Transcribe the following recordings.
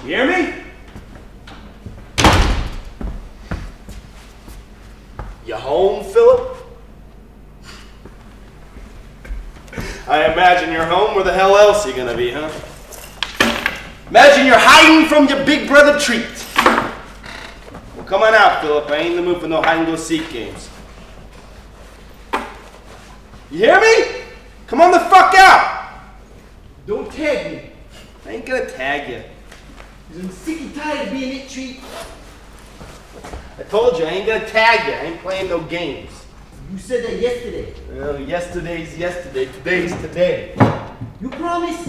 You hear me? You home, Philip? I imagine you're home. Where the hell else are you gonna be, huh? Imagine you're hiding from your big brother treat. Well, come on out, Philip. I ain't in the mood for no hide-and-go-seek games. You hear me? Come on the fuck out! Don't tag me. I ain't gonna tag you. I'm sick and tired of being it treat. I told you, I ain't gonna tag you. I ain't playing no games. You said that yesterday. Well, yesterday's yesterday. Today's today. You promise?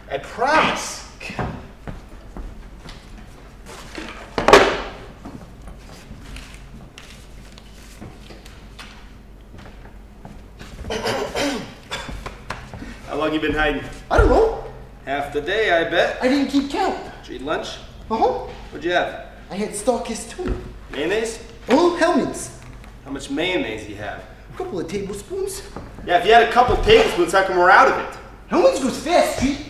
I promise. How long you been hiding? I don't know. Half the day, I bet. I didn't keep count. Did you eat lunch? Uh-huh. What'd you have? I had Starkist tuna. Mayonnaise? Oh, helmets. How much mayonnaise you have? A couple of tablespoons. Yeah, if you had a couple tablespoons, how come we're out of it? Helmets goes fast, treat.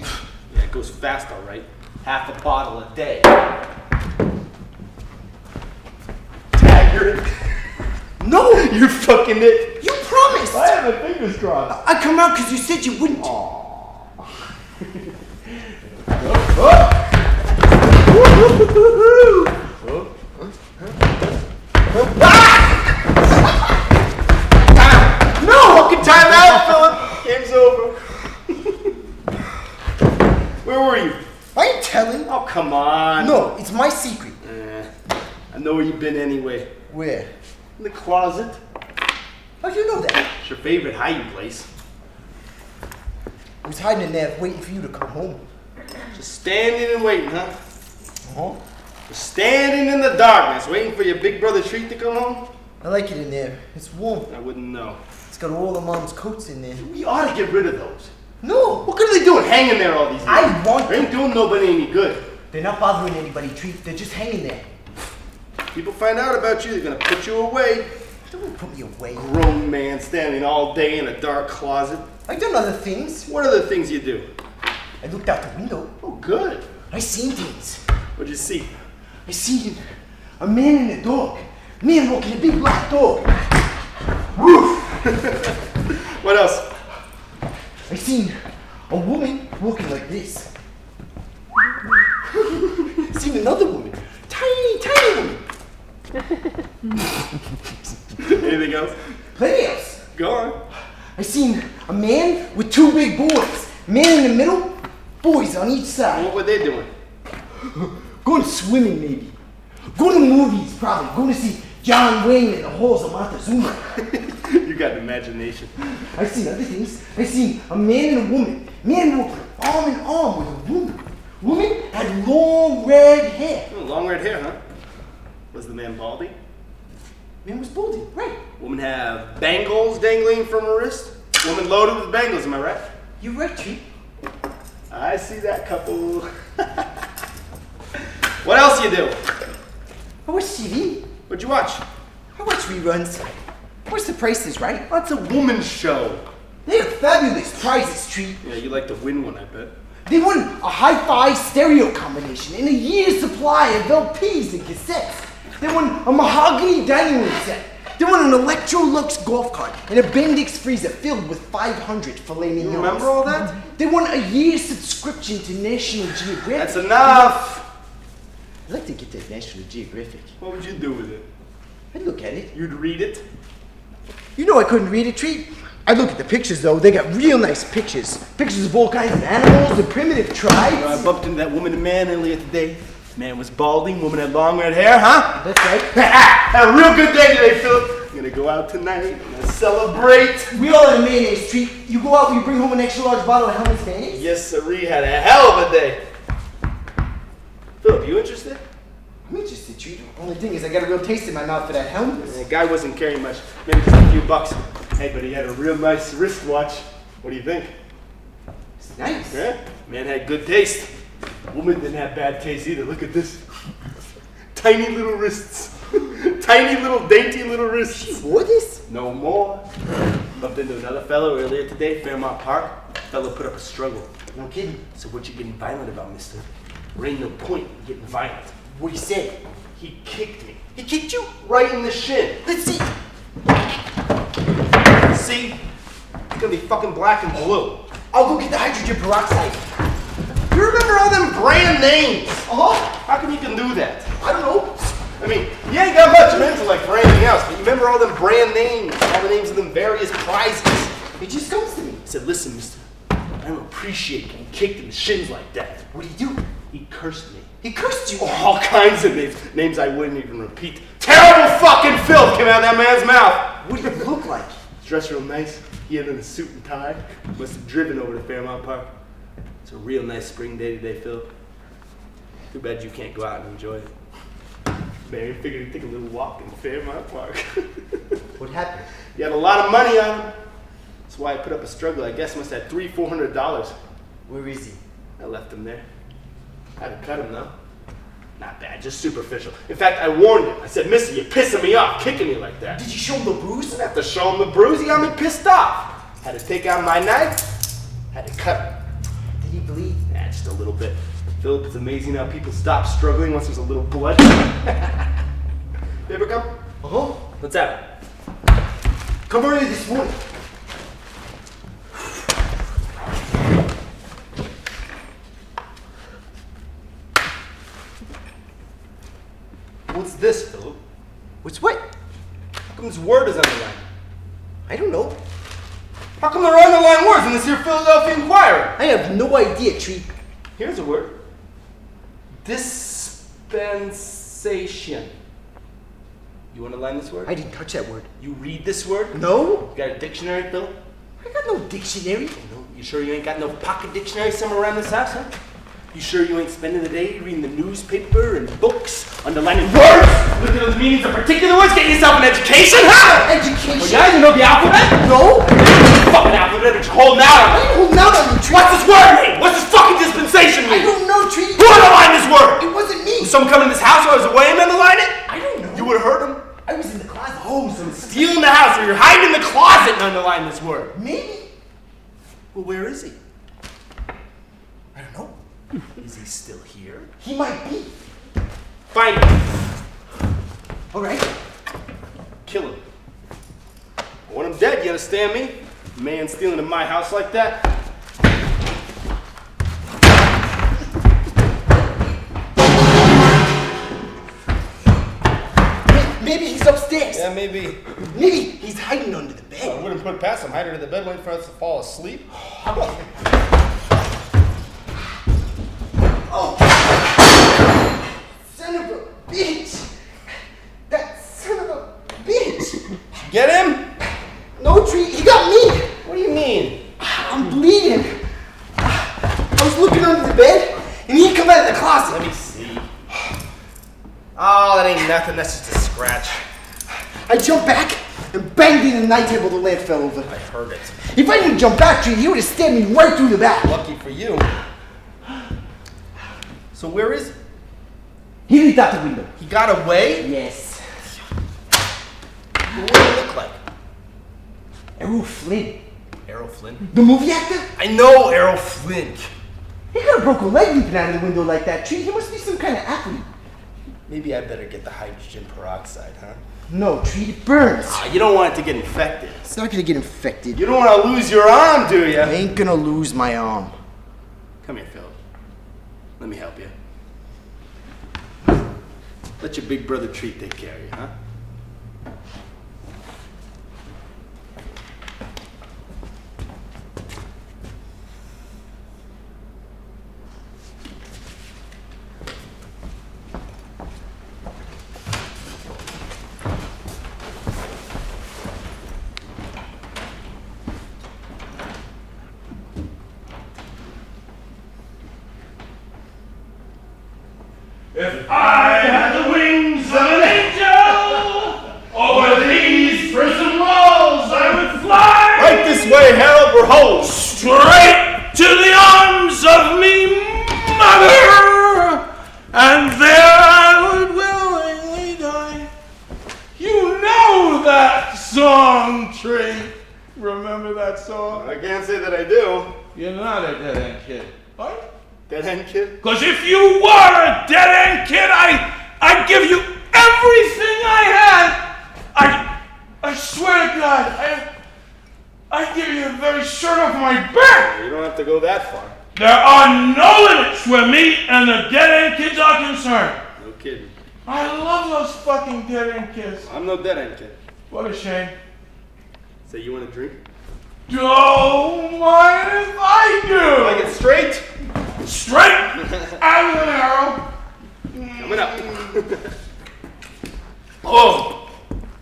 Yeah, it goes fast, all right. Half a bottle a day. Taggart. No! You fucking it. You promised! I have my fingers crossed. I come out because you said you wouldn't. No! Fucking time out, Philip! Game's over. Where were you? I ain't telling. Oh, come on. No, it's my secret. I know where you've been anyway. Where? In the closet. How'd you know that? It's your favorite hiding place. I was hiding in there waiting for you to come home. Just standing and waiting, huh? Uh-huh. Just standing in the darkness, waiting for your big brother treat to come home? I like it in there. It's warm. I wouldn't know. It's got all the mom's coats in there. We ought to get rid of those. No! What good are they doing hanging there all these years? I want They ain't doing nobody any good. They're not bothering anybody, treat. They're just hanging there. People find out about you, they're gonna put you away. Don't put me away. Grown man standing all day in a dark closet. I've done other things. What are the things you do? I looked out the window. Oh, good. I seen things. What'd you see? I seen a man and a dog. Man walking a big black dog. Woof! What else? I seen a woman walking like this. Seen another woman. Tiny woman. Anything else? Plenty else. Go on. I seen a man with two big boys. Man in the middle, boys on each side. What were they doing? Going swimming maybe. Going to movies probably. Going to see John Wayne in the halls of Montezuma. You got imagination. I seen other things. I seen a man and a woman. Man walking arm in arm with a woman. Woman had long red hair. Oh, long red hair, huh? Was the man baldy? Man was balding, right? Woman have bangles dangling from her wrist? Woman loaded with bangles, am I right? You're right, Tree. I see that couple. What else you do? I watch TV. What'd you watch? I watch reruns. I watch The Price is Right. That's a woman's show. They have fabulous prizes, Treat. Yeah, you like to win one, I bet. They won a hi-fi stereo combination and a year's supply of LPs and cassettes. They won a mahogany dining room set. They won an Electrolux golf cart and a Bendix freezer filled with 500 filet mignons. You remember all that? They won a year's subscription to National Geographic. That's enough! I'd like to get to National Geographic. What would you do with it? I'd look at it. You'd read it? You know I couldn't read it, Treat. I look at the pictures though. They got real nice pictures. Pictures of all kinds of animals and primitive tribes. You know, I bumped into that woman and man earlier today. Man was balding, woman had long red hair, huh? That's right. Had a real good day today, Philip. I'm gonna go out tonight. I'm gonna celebrate. We all had a mayonnaise, Treat. You go out, you bring home an extra large bottle of Hellman's mayonnaise? Yes, sirree, had a hell of a day. Philip, you interested? I'm interested, Treat. Only thing is I got a real taste in my mouth for that Hellman's. The guy wasn't carrying much, maybe just a few bucks. Hey, but he had a real nice wristwatch. What do you think? It's nice. Yeah? Man had good taste. Woman didn't have bad taste either. Look at this. Tiny little wrists. Tiny little dainty little wrists. What is? No more. Bumped into another fellow earlier today, Fairmount Park. Fellow put up a struggle. No kidding. So what you getting violent about, mister? There ain't no point in getting violent. What he said? He kicked me. He kicked you right in the shin. Let's see. See? It's gonna be fucking black and blue. I'll go get the hydrogen peroxide. You remember all them brand names? Uh-huh. How come you can do that? I don't know. I mean, you ain't got much of intellect for anything else, but you remember all them brand names, all the names of them various prizes. It just comes to me. I said, listen, mister, I don't appreciate getting kicked in the shins like that. What did he do? He cursed me. He cursed you. All kinds of names. Names I wouldn't even repeat. Terrible fucking filth came out of that man's mouth. What did he look like? Dressed real nice. He had on a suit and tie. Must have driven over to Fairmount Park. It's a real nice spring day today, Phil. Too bad you can't go out and enjoy it. Man, he figured he'd take a little walk in Fairmount Park. What happened? He had a lot of money on him. That's why I put up a struggle. I guess must have had $300-400. Where is he? I left him there. I had to cut him though. Not bad, just superficial. In fact, I warned him. I said, mister, you're pissing me off, kicking me like that. Did you show him the bruise? Didn't have to show him the bruise. He got me pissed off. Had to take out my knife. Had to cut him. Did he bleed? Yeah, just a little bit. Philip, it's amazing how people stop struggling once there's a little blood. You ever come? Uh-huh. Let's have it. Come early this morning. What's this, Philip? What's what? How come this word is underlined? I don't know. How come there are underlined words in this here Philadelphia Inquirer? I have no idea, Treat. Here's a word. Dispensation. You underline this word? I didn't touch that word. You read this word? No? You got a dictionary, Philip? I got no dictionary. No. You sure you ain't got no pocket dictionary somewhere around this house, huh? You sure you ain't spending the day reading the newspaper and books, underlining words, looking at those meanings of particular words, getting yourself an education, huh? Education? Well, yeah, you know the alphabet? No? Fucking alphabet that you're holding out on. I ain't holding out on you, Treat. What's this word mean? What's this fucking dispensation I mean? don't know, Treat. Who underlined this word? It wasn't me. Was someone coming in this house while I was away and underlined it? I don't know. You would have heard him. I was in the closet. Oh, some stealing the house, or you're hiding in the closet and underline this word. Maybe. Well, where is he? I don't know. Is he still here? He might be. Find him. All right. Kill him. I want him dead, you understand me? Man stealing in my house like that. Maybe he's upstairs. Yeah, maybe. Maybe he's hiding under the I bed. wouldn't put it past him. Hide under the bed, waiting for us to fall asleep. Oh. Son of a bitch. That son of a bitch. Get him? No, Treat. He got me. What do you mean? I'm bleeding. I was looking under the bed, and he come out of the closet. Let me see. Oh, that ain't nothing. That's just a scratch. I jumped back and banged into the night table. The lamp fell over. I heard it. If I didn't jump back, Treat, he would have stabbed me right through the back. Lucky for you. So where is he? He leaped out the window. He got away? Yes. What did he look like? Errol Flynn. Errol Flynn? The movie actor? I know Errol Flynn. He could have broke a leg leaping out of the window like that, Treat. He must be some kind of athlete. Maybe I better get the hydrogen peroxide, huh? No, Treat, it burns. You don't want it to get infected. It's not gonna get infected. You don't want to lose your arm, do you? I ain't gonna lose my arm. Come here, Phil. Let me help you. Let your big brother Treat take care of you, huh? If I had the wings of an angel, over these prison walls I would fly. Right this way, Harold. We're home. Straight to the arms of me mother, and there I would willingly die. You know that song, Tree. Remember that song? I can't say that I do. You're not a dead-end kid, are you? Dead end kid? Because if you were a dead-end kid, I'd give you everything I had. I swear to God, I'd give you the very shirt off my back. You don't have to go that far. There are no limits where me and the dead-end kids are concerned. No kidding. I love those fucking dead-end kids. I'm no dead end kid. What a shame. Say, you want a drink? Don't mind if I do. Like it straight? Straight out of an arrow. Coming up. Oh,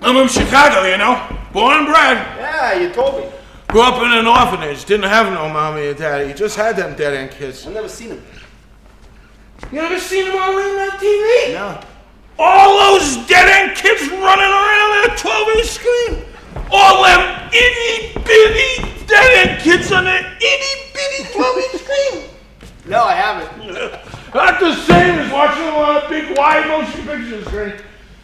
I'm from Chicago, you know. Born and bred. Yeah, you told me. Grew up in an orphanage. Didn't have no mommy or daddy. Just had them dead-end kids. I've never seen him. You ever seen them all on that TV? No. All those dead-end kids running around that 12-inch screen. All them itty-bitty dead-end kids on that itty-bitty 12-inch screen. No, I haven't. Not the same as watching them on a big wide motion picture screen.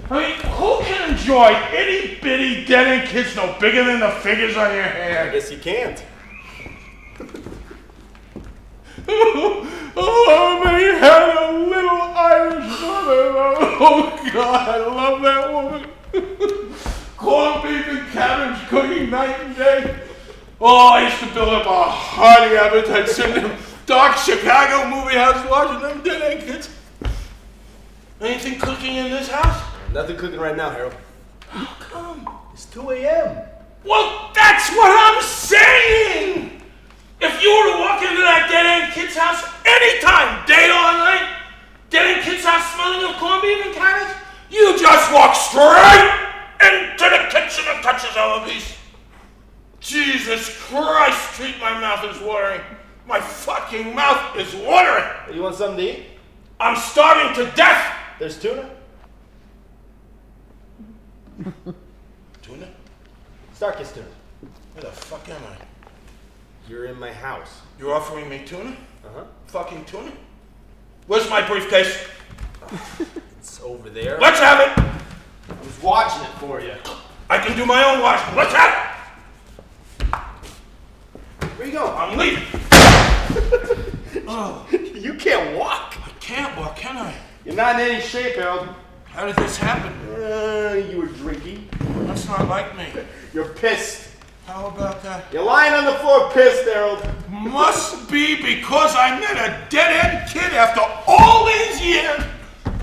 I mean, who can enjoy itty-bitty dead-end kids no bigger than the fingers on your I hand? guess you can't. Oh, but he had a little Irish mother. Oh, God, I love that woman. Corned beef and cabbage cooking night and day. Oh, I used to build up a hearty appetite sitting in dark Chicago movie house watching them dead-end kids. Anything cooking in this house? Nothing cooking right now, Harold. How come? It's 2 a.m. Well, that's what I'm saying! If you were to walk into that dead-end kid's house anytime, day or night, dead-end kid's house smelling of corned beef and cabbage, you just walk straight into the kitchen and touch his other piece. Jesus Christ, Treat, my mouth is watering. My fucking mouth is watering. You want something to eat? I'm starving to death. There's tuna. Tuna? Starkist tuna. Where the fuck am I? You're in my house. You're offering me tuna? Uh-huh. Fucking tuna? Where's my briefcase? It's over there. Let's have it. I was watching it for you. I can do my own washing. Let's have Where you going? it. I'm leaving. Oh, You can't walk. I can't walk, can I? You're not in any shape, Harold. How did this happen? You were drinking. That's not like me. You're pissed. How about that? You're lying on the floor pissed, Harold. Must be because I met a dead-end kid after all these years.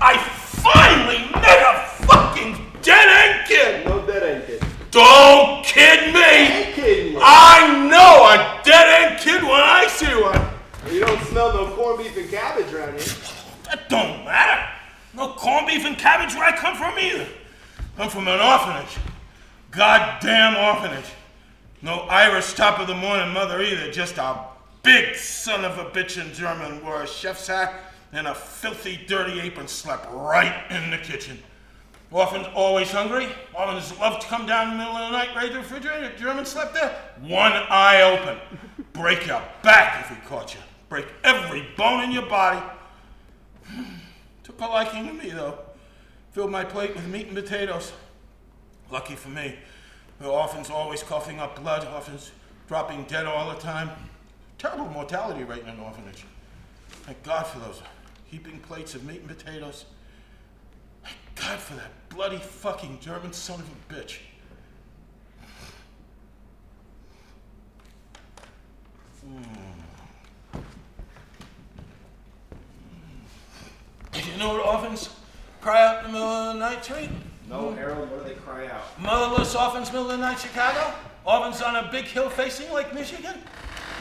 I finally met a fucking dead-end kid. No dead end kid. Don't kid me. Ain't kidding you. I know a dead-end kid when I see one. You don't smell no corned beef and cabbage around here. That don't matter. No corned beef and cabbage where I come from either. I'm from an orphanage. Goddamn orphanage. No Irish top of the morning mother either. Just a big son of a bitch in German wore a chef's hat and a filthy, dirty apron slept right in the kitchen. Orphans always hungry. Orphans love to come down in the middle of the night, raid the refrigerator. German slept there. One eye open. Break your back if he caught you. Break every bone in your body. Took a liking to me, though. Filled my plate with meat and potatoes. Lucky for me, the orphans always coughing up blood, orphans dropping dead all the time. Terrible mortality rate in an orphanage. Thank God for those heaping plates of meat and potatoes. Thank God for that bloody fucking German son of a bitch. You know what orphans cry out in the middle of the night, Treat? No, Harold, what do they cry out? Motherless orphans, middle of the night, Chicago? Orphans on a big hill facing Lake Michigan?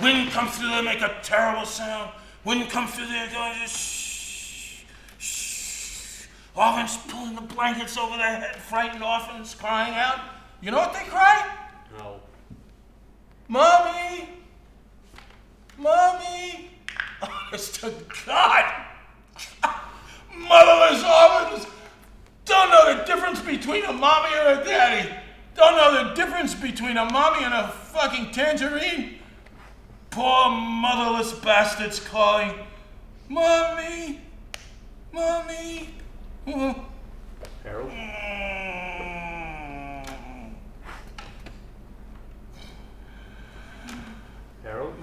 Wind comes through, they make a terrible sound. Wind comes through there, going shh, shh. Orphans pulling the blankets over their head, frightened orphans crying out. You know what they cry? No. Mommy! Mommy! Honest to God! Motherless orphans don't know the difference between a mommy and a daddy. Don't know the difference between a mommy and a fucking tangerine. Poor motherless bastards calling, Mommy, Mommy. Harold? Harold?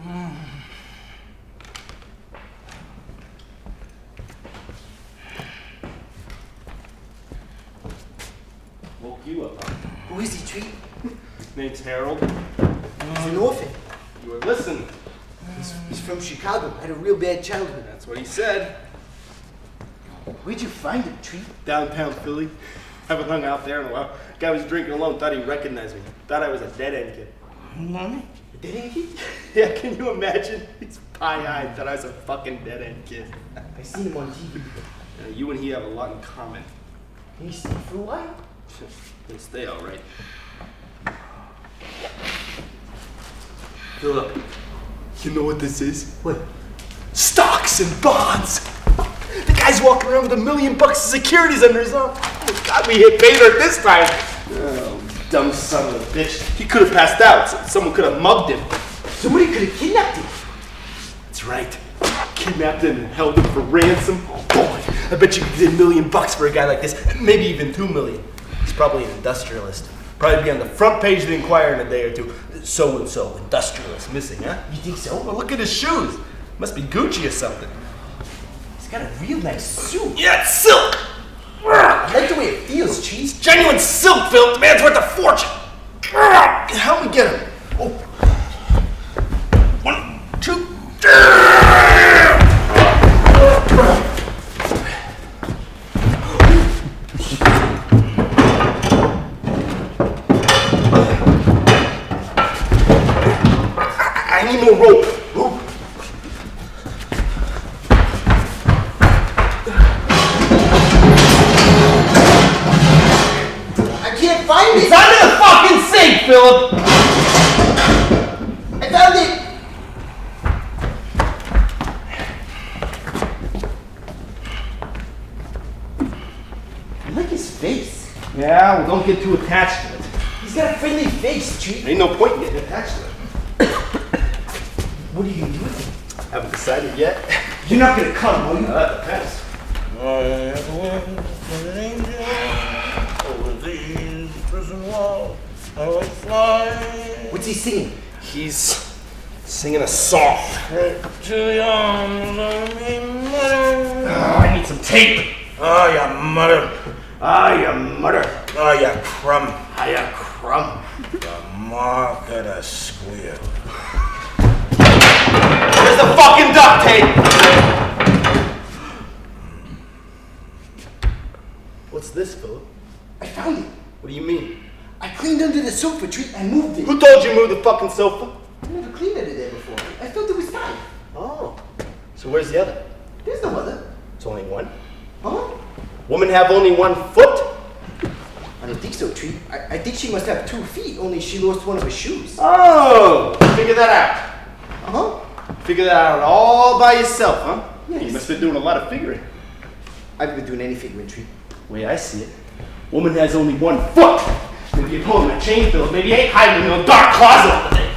Woke you up, huh? Who is he, Treat? His name's Harold. He's an orphan. You were listening. He's from Chicago. Had a real bad childhood. That's what he said. Where'd you find him, Treat? Downtown Philly. Haven't hung out there in a while. Guy was drinking alone, thought he recognized me. Thought I was a dead-end kid. Mommy? A dead-end kid? Yeah, can you imagine? He's pie-eyed, thought I was a fucking dead-end kid. I seen him on TV. You and he have a lot in common. Can you stay for a while? He'll stay all right. Philip, you know what this is? What? Stocks and bonds! The guy's walking around with $1 million of securities under his arm. Oh God, we hit Bader this time. Oh, dumb son of a bitch. He could have passed out. Someone could have mugged him. Somebody could have kidnapped him. That's right. Kidnapped him and held him for ransom. Oh boy, I bet you could get $1 million for a guy like this. Maybe even $2 million. He's probably an industrialist. Probably be on the front page of the Inquirer in a day or two. So-and-so, industrialist, missing, huh? You think so? Well, look at his shoes. Must be Gucci or something. He's got a real nice suit. Yeah, it's silk! I like the way it feels, Cheese. Genuine silk, Phil. The man's worth a fortune. Help me get him. Oh. 1, 2. I need more rope. I can't find it. It's under the fucking sink, Philip. I found it. I like his face. Yeah, well, don't get too attached to it. He's got a friendly face, Treat. Ain't no point in getting attached to it. What are you gonna do with him? Haven't decided yet. You're not gonna cut him, are you? That depends. Over these prison walls, I will fly. What's he singing? He's singing a song. To the arms of me, mother. I need some tape. Oh, you mother. You mother. Oh, you crumb. You crumb. The mark of the squeal. Where's the fucking duct tape? What's this, Philip? I found it. What do you mean? I cleaned under the sofa, Treat, and moved it. Who told you to move the fucking sofa? I never cleaned under there before. I thought there was time. Oh. So where's the other? There's no other. It's only one. Huh? Women have only 1 foot? I don't think so, Treat. I think she must have 2 feet, only she lost one of her shoes. Oh, figure that out. Uh-huh. Figure that out all by yourself, huh? Yes. You must have been doing a lot of figuring. I've been doing any figuring, Treat. The way I see it, woman has only 1 foot. Maybe you're pulling a chain, Philip. Maybe you ain't hiding in a dark closet all the day.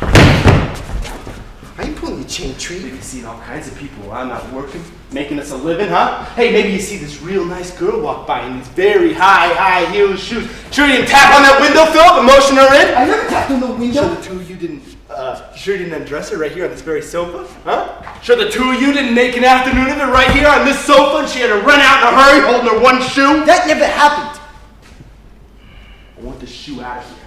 I ain't pulling the chain. watching, Treat? Maybe you've seen all kinds of people while I'm not working, making us a living, huh? Hey, maybe you see this real nice girl walk by in these very high heel shoes. Sure you didn't tap on that window, Philip, and motion her in? I never tapped on the window. Sure the two of you didn't, sure you didn't undress her right here on this very sofa, huh? Sure the two of you didn't make an afternoon of it right here on this sofa and she had to run out in a hurry holding her one shoe? That never happened. I want this shoe out of here.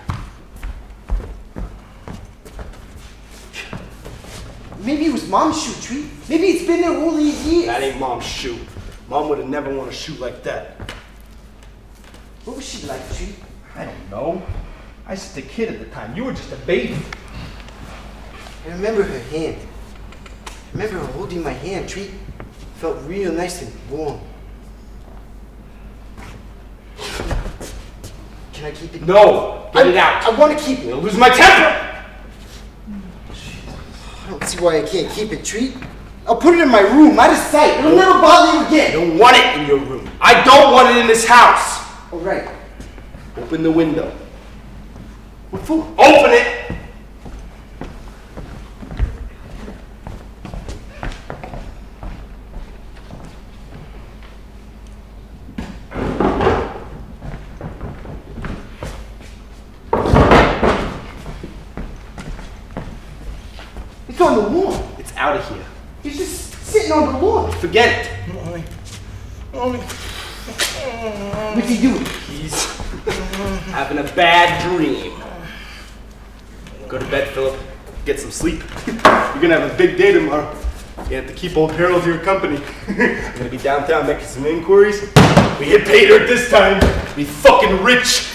Maybe it was Mom's shoe, Treat. Maybe it's been there all these years. That ain't Mom's shoe. Mom would have never worn a shoe like that. What was she like, Treat? I don't know. I was just a kid at the time. You were just a baby. I remember her hand. I remember her holding my hand, Treat. Felt real nice and warm. Can I keep it? No! Get it out! I want to keep it. I'll lose my temper! I don't see why I can't keep it, Treat. I'll put it in my room, out of sight. It'll never bother you I again. don't want it in your room. I don't want it in this house. All right. Open the window. What for? Open it! It's on the lawn. It's out of here. It's just sitting on the lawn. Forget it. What's he doing? He's having a bad dream. Go to bed, Philip. Get some sleep. You're gonna have a big day tomorrow. You have to keep old Harold to your company. I'm gonna be downtown making some inquiries. We hit pay dirt this time. Be fucking rich.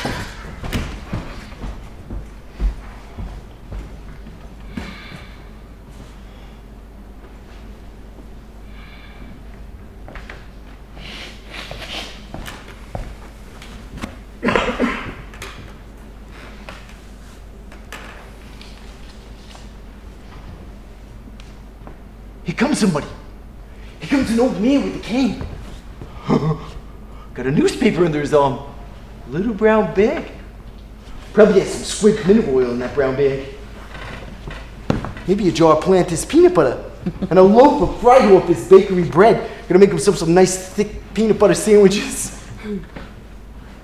Here comes somebody. Here comes an old man with a cane. Got a newspaper under his arm. Little brown bag. Probably has some squid mineral oil in that brown bag. Maybe a jar of Plantis peanut butter. And a loaf of fried Orphans bakery bread. Gonna make himself some nice thick peanut butter sandwiches.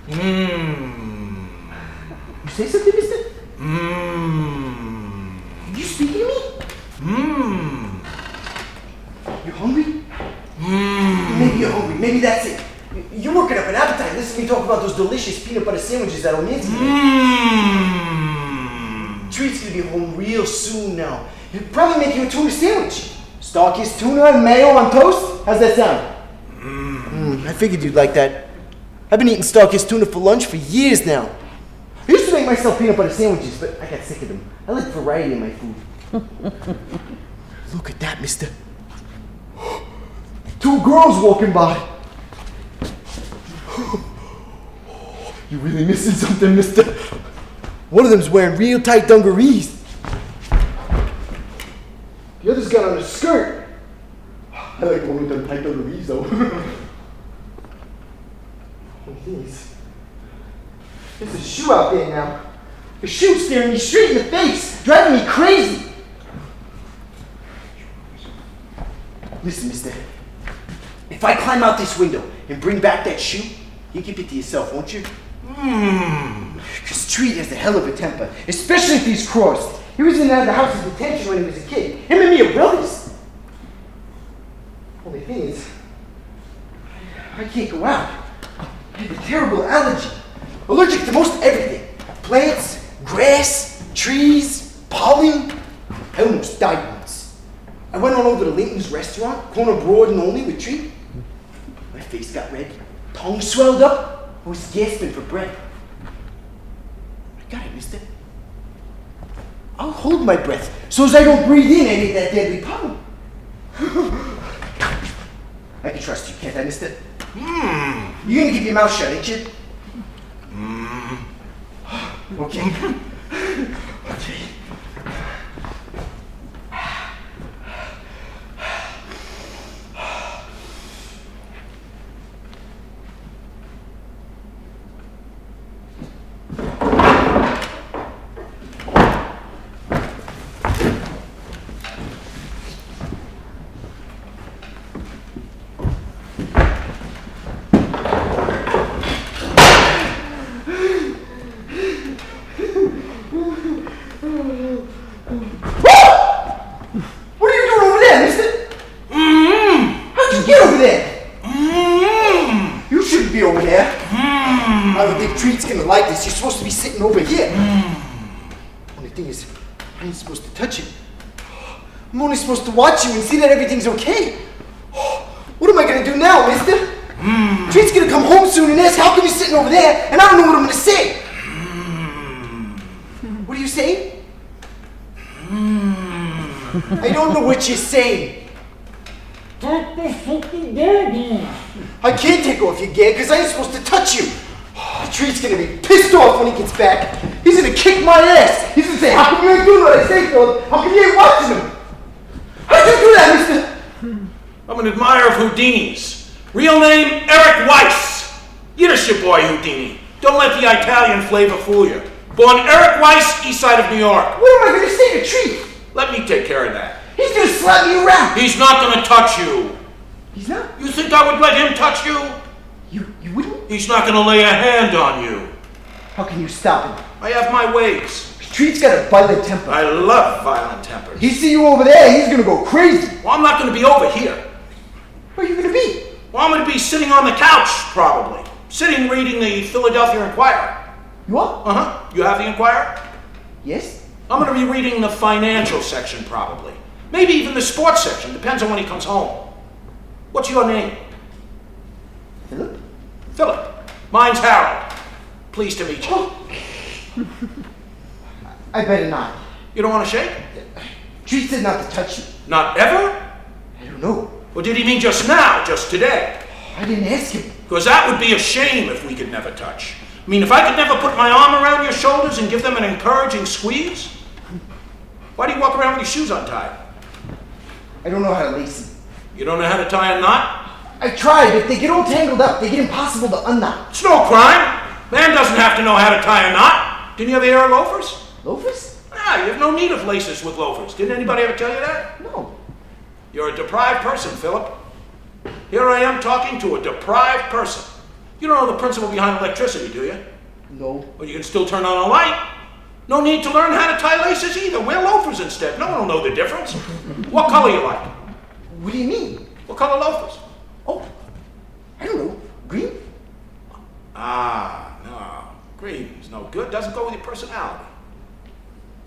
You say something, mister? You speaking to me? You hungry? Maybe you're hungry. Maybe that's it. You're working up an appetite. Listen to me talk about those delicious peanut butter sandwiches that O'Nancy made. Treat's gonna be home real soon now. He'll probably make you a tuna sandwich. Starkist tuna and mayo on toast? How's that sound? I figured you'd like that. I've been eating Starkist tuna for lunch for years now. I used to make myself peanut butter sandwiches, but I got sick of them. I like variety in my food. Look at that, mister. Two girls walking by. You really missing something, mister? One of them's wearing real tight dungarees. The other's got on a skirt. I like the one with them tight dungarees, though. There's a shoe out there now. The shoe's staring me straight in the face, driving me crazy. Listen, mister. If I climb out this window and bring back that shoe, you keep it to yourself, won't you? Because Treat has a hell of a temper, especially if he's crossed. He was in and out of the house of detention when he was a kid. Him and me are brothers. Only thing is, I can't go out. I have a terrible allergy. Allergic to most everything. Plants, grass, trees, pollen. I almost died once. I went on over to Lincoln's restaurant, corner broad and only with Treat. My face got red, tongue swelled up. I was gasping for breath. I got it, mister. I'll hold my breath so as I don't breathe in any of that deadly pollen. I can trust you, can't I, mister? You're gonna keep your mouth shut, ain't you? Okay. Okay. shouldn't be over there. I don't think Treat's gonna like this. You're supposed to be sitting over here. Only thing is, I ain't supposed to touch you. I'm only supposed to watch you and see that everything's okay. What am I gonna do now, mister? Treat's gonna come home soon and ask how come you're sitting over there, and I don't know what I'm gonna say. What are you saying? I don't know what you're saying. I can't take off your gear because I ain't supposed to touch you. Treat's gonna be pissed off when he gets back. He's gonna kick my ass. He's gonna say, how come you ain't doing what I say, Philip? How come you ain't watching him? How'd you do that, mister? I'm an admirer of Houdini's. Real name, Eric Weiss. Yiddish your boy, Houdini. Don't let the Italian flavor fool you. Born Eric Weiss, east side of New York. What am I gonna say to Treat? Let me take care of that. He's gonna slap me around. He's not gonna touch you. He's not? You think I would let him touch you? You wouldn't? He's not gonna lay a hand on you. How can you stop him? I have my ways. Treat's got a violent temper. I love violent tempers. He see you over there, he's gonna go crazy. Well, I'm not gonna be over here. Where are you gonna be? Well, I'm gonna be sitting on the couch, probably. Sitting reading the Philadelphia Inquirer. You are? Uh-huh. You have the Inquirer? Yes. I'm gonna be reading the financial section, probably. Maybe even the sports section. Depends on when he comes home. What's your name? Philip? Philip. Mine's Harold. Pleased to meet you. I better not. You don't want to shake? Treat said not to touch you. Not ever? I don't know. Or did he mean just now, just today? I didn't ask him. Because that would be a shame if we could never touch. I mean, if I could never put my arm around your shoulders and give them an encouraging squeeze? Why do you walk around with your shoes untied? I don't know how to lace them. You don't know how to tie a knot? I tried, but they get all tangled up. They get impossible to unknot. It's no crime. Man doesn't have to know how to tie a knot. Didn't you ever hear of loafers? Loafers? Ah, you have no need of laces with loafers. Didn't anybody ever tell you that? No. You're a deprived person, Philip. Here I am talking to a deprived person. You don't know the principle behind electricity, do you? No. Well, you can still turn on a light. No need to learn how to tie laces either. Wear loafers instead. No one will know the difference. What color you like? What do you mean? What color loafers? Oh, I don't know. Green? Ah, no. Green's no good. Doesn't go with your personality.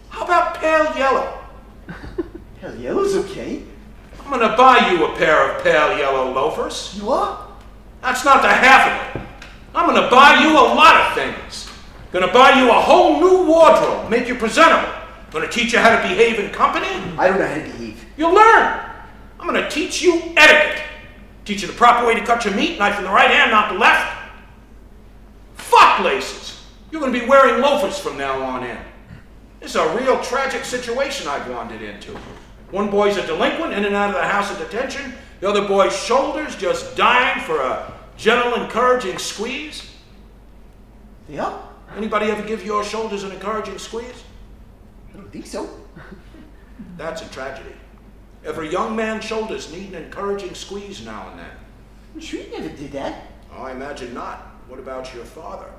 How about pale yellow? Hell, yellow's okay. I'm gonna buy you a pair of pale yellow loafers. You are? That's not the half of it. I'm gonna buy you a lot of things. Gonna buy you a whole new wardrobe, make you presentable. Gonna teach you how to behave in company. I don't know how to behave. You'll learn. I'm gonna teach you etiquette. Teach you the proper way to cut your meat, knife in the right hand, not the left. Fuck laces. You're gonna be wearing loafers from now on in. It's a real tragic situation I've wandered into. One boy's a delinquent, in and out of the house of detention. The other boy's shoulders just dying for a gentle, encouraging squeeze. Yeah? Anybody ever give your shoulders an encouraging squeeze? I don't think so. That's a tragedy. Every young man's shoulders need an encouraging squeeze now and then. Treat never did that. Oh, I imagine not. What about your father?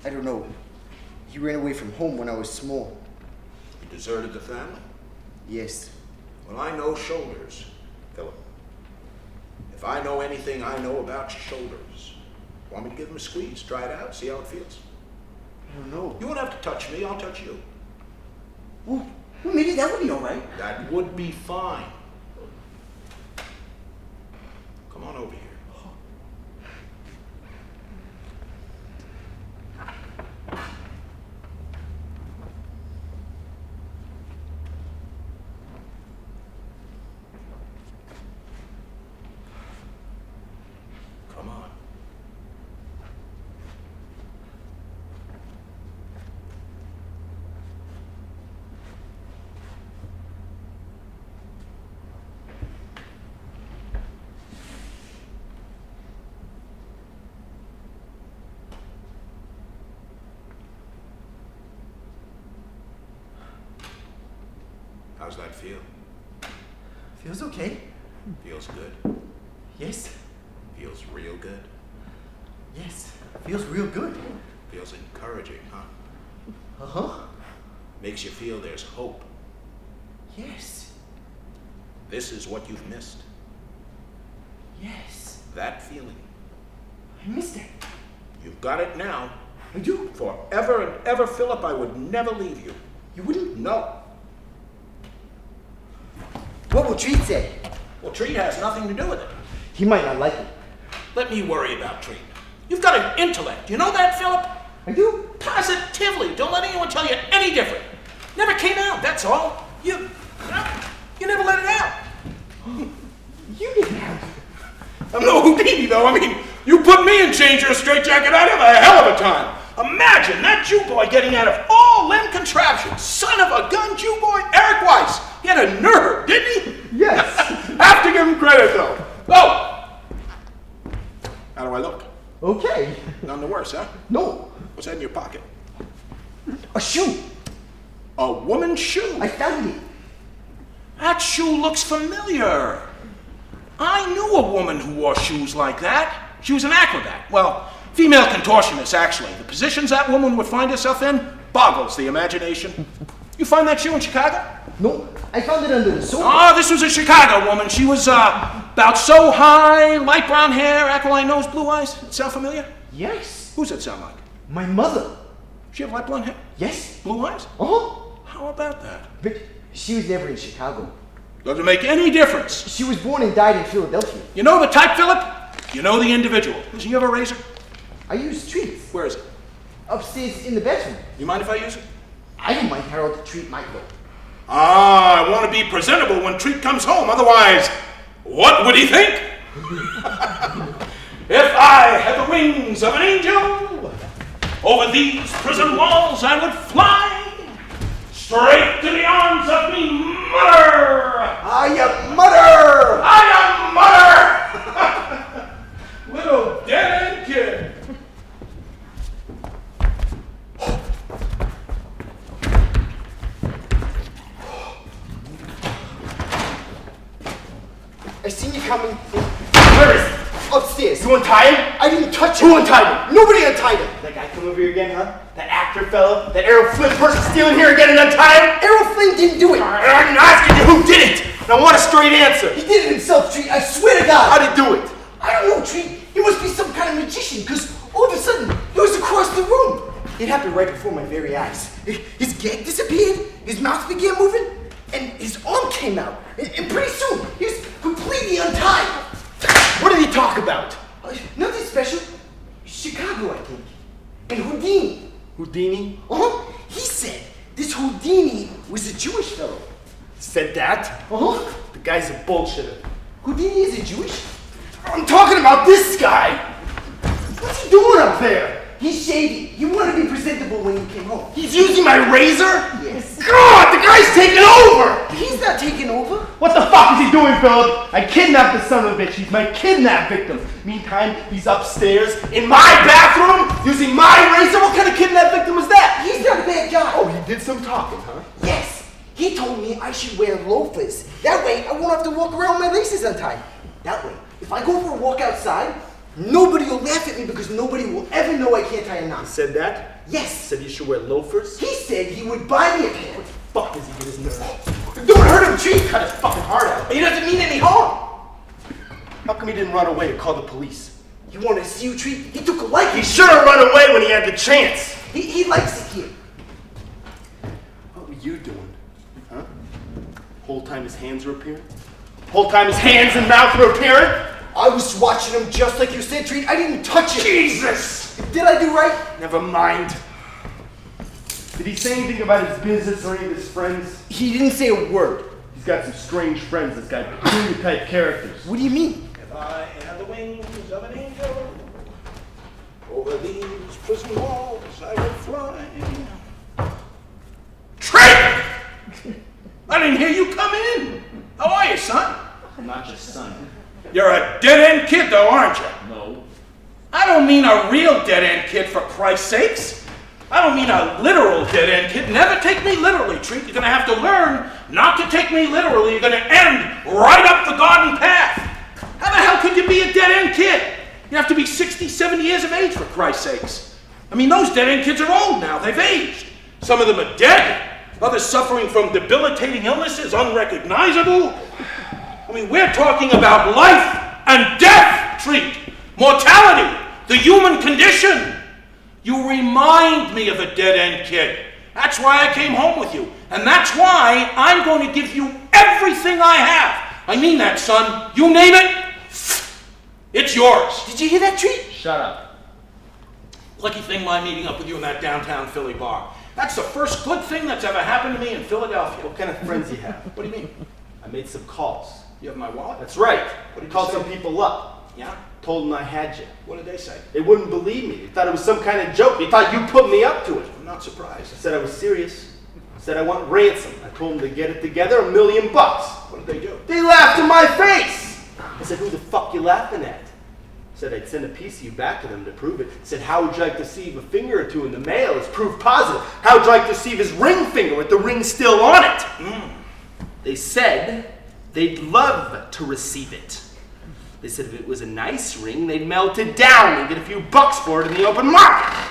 I don't know. He ran away from home when I was small. He deserted the family? Yes. Well, I know shoulders, Philip. If I know anything, I know about shoulders. Want me to give him a squeeze? Try it out, see how it feels? I don't know. You won't have to touch me, I'll touch you. Well, maybe that would be all right. That would be fine. Come on over here. Come on. How's that feel? Feels okay. Feels good? Yes. Feels real good? Yes. Feels real good. Feels encouraging, huh? Uh-huh. Makes you feel there's hope. Yes. This is what you've missed. Yes. That feeling. I missed that. You've got it now. I do. Forever and ever, Philip, I would never leave you. You wouldn't? No. What will Treat say? Well, Treat has nothing to do with it. He might not like it. Let me worry about Treat. You've got an intellect. You know that, Philip? I do. Positively. Don't let anyone tell you any different. Never came out, that's all. You never let it out. You didn't have it. I'm no Houdini, though. I mean, you put me in chains or a straitjacket, I'd have a hell of a time. Imagine that Jew boy getting out of all them contraptions. Son of a gun, Jew boy, Eric Weiss. He had a nerve, didn't he? Yes. Have to give him credit, though. Oh! How do I look? Okay. None the worse, huh? No. What's that in your pocket? A shoe. A woman's shoe. I found it. That shoe looks familiar. I knew a woman who wore shoes like that. She was an acrobat. Well, female contortionist, actually. The positions that woman would find herself in boggles the imagination. You find that shoe in Chicago? No, I found it under the sofa. Oh, this was a Chicago woman. She was about so high, light brown hair, aquiline nose, blue eyes. Sound familiar? Yes. Who's that sound like? My mother. She have light blonde hair? Yes. Blue eyes? Uh-huh. How about that? But she was never in Chicago. Doesn't make any difference. She was born and died in Philadelphia. You know the type, Philip? You know the individual. Listen, you have a razor? I use Treats. Where is it? Upstairs in the bedroom. You mind if I use it? I don't mind Harold to treat my bill. Ah, I want to be presentable when Treat comes home. Otherwise, what would he think? If I had the wings of an angel, over these prison walls I would fly, straight to the arms of me mother. I am mother! I am mother! Little dead-end kid. I seen you coming. Where is he? Upstairs. You untie him? I didn't touch him. Who untied him? Nobody untied him. That guy come over here again, huh? That actor fella? That Errol Flynn person stealing here again and untie him? Errol Flynn didn't do it. I'm asking you who did it! And I want a straight answer. He did it himself, Treat. I swear to God. How'd he do it? I don't know, Treat. He must be some kind of magician, because all of a sudden, he was across the room. It happened right before my very eyes. His gag disappeared, his mouth began moving, and his arm came out. And pretty soon, he was completely untied. What did he talk about? Nothing special. Chicago, I think. And Houdini. Houdini? Uh-huh. He said this Houdini was a Jewish fellow. Said that? Uh-huh. The guy's a bullshitter. Houdini isn't Jewish. I'm talking about this guy! What's he doing up there? He's shady. He wanted to be presentable when he came home. He's using my razor? Yes. God, the guy's taking over! He's not taking over. What the fuck is he doing, Philip? I kidnapped the son of a bitch. He's my kidnap victim. Meantime, he's upstairs in my bathroom using my razor. What kind of kidnap victim was that? He's not a bad guy. Oh, he did some talking, huh? Yes. He told me I should wear loafers. That way, I won't have to walk around with my laces untied. That way, if I go for a walk outside, nobody will laugh at me because nobody will ever know I can't tie a knot. He said that? Yes. Said you should wear loafers? He said he would buy me a pair. Fuck does he get his nerve? Don't hurt him, Chief. Cut his fucking heart out. He doesn't mean any harm. How come he didn't run away to call the police? He wanted to see you, Chief. He took a liking. He should have run away when he had the chance. He likes it here. What were you doing? Huh? Whole time his hands were appearing? Whole time his hands and mouth were appearing? I was watching him just like you said, Treat. I didn't touch him. Jesus! Did I do right? Never mind. Did he say anything about his business or any of his friends? He didn't say a word. He's got some strange friends, this guy. Peculiar type characters. What do you mean? If I had the wings of an angel, over these prison walls I would fly. Traitor! I didn't hear you come in. How are you, son? I'm not your son. You're a dead-end kid, though, aren't you? No. I don't mean a real dead-end kid, for Christ's sakes. I don't mean a literal dead-end kid. Never take me literally, Treat. You're going to have to learn not to take me literally. You're going to end right up the garden path. How the hell could you be a dead-end kid? You have to be 60, 70 years of age, for Christ's sakes. I mean, those dead-end kids are old now. They've aged. Some of them are dead. Others suffering from debilitating illnesses, unrecognizable. I mean, we're talking about life and death, Treat. Mortality. The human condition. You remind me of a dead-end kid. That's why I came home with you. And that's why I'm going to give you everything I have. I mean that, son. You name it, it's yours. Did you hear that, Treat? Shut up. Lucky thing my meeting up with you in that downtown Philly bar. That's the first good thing that's ever happened to me in Philadelphia. What kind of friends you have? What do you mean? I made some calls. You have my wallet? That's right. What did you Called say? some people up. Yeah? Told them I had you. What did they say? They wouldn't believe me. They thought it was some kind of joke. They thought you put me up to it. I'm not surprised. I said I was serious. I said I want ransom. I told them to get it together, $1 million. What did they do? They laughed in my face. I said, who the fuck you laughing at? I said I'd send a piece of you back to them to prove it. I said, how would you like to receive a finger or two in the mail as proof positive? How would you like to receive his ring finger with the ring still on it? They said they'd love to receive it. They said if it was a nice ring, they'd melt it down and get a few bucks for it in the open market.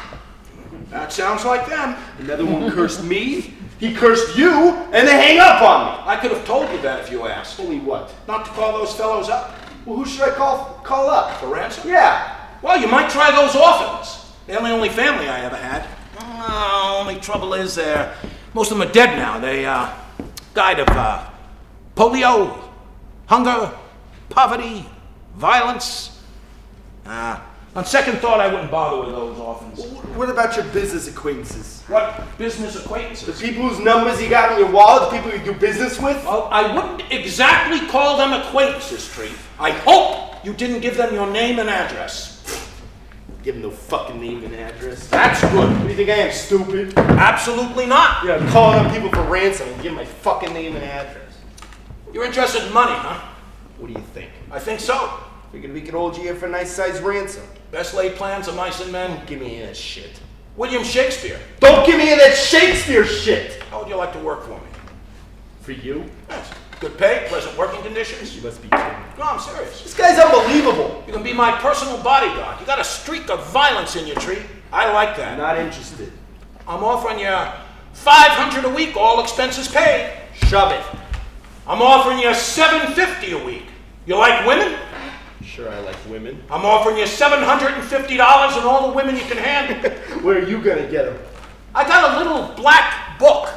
That sounds like them. Another one cursed me, he cursed you, and they hang up on me. I could have told you that if you asked. Only what? Not to call those fellows up Well, who should I call up? for ransom? Yeah. Well, you might try those orphans. They're the only family I ever had. Only trouble is most of them are dead now. They died of polio, hunger, poverty, violence. On second thought, I wouldn't bother with those orphans. What about your business acquaintances? What business The acquaintances? people whose numbers you got in your wallet, the people you do business with? Well, I wouldn't exactly call them acquaintances, Treat. I hope you didn't give them your name and address. Give them no fucking name and address. That's good. What do you think I am, stupid? Absolutely not. Yeah, I'm calling up people for ransom and give them my fucking name and address. You're interested in money, huh? What do you think? I think so. Figured we could hold you here for a nice sized ransom. Best laid plans of mice and men. Give me that shit. William Shakespeare. Don't give me that Shakespeare shit! How would you like to work for me? For you? Yes. Good pay, pleasant working conditions. You must be kidding. No, I'm serious. This guy's unbelievable. You can be my personal bodyguard. You got a streak of violence in your Treat. I like I'm that. not interested. I'm offering you $500 a week, all expenses paid. Shove it. I'm offering you $750 a week. You like women? Sure, I like women. I'm offering you $750 and all the women you can handle. Where are you gonna get them? I got a little black book.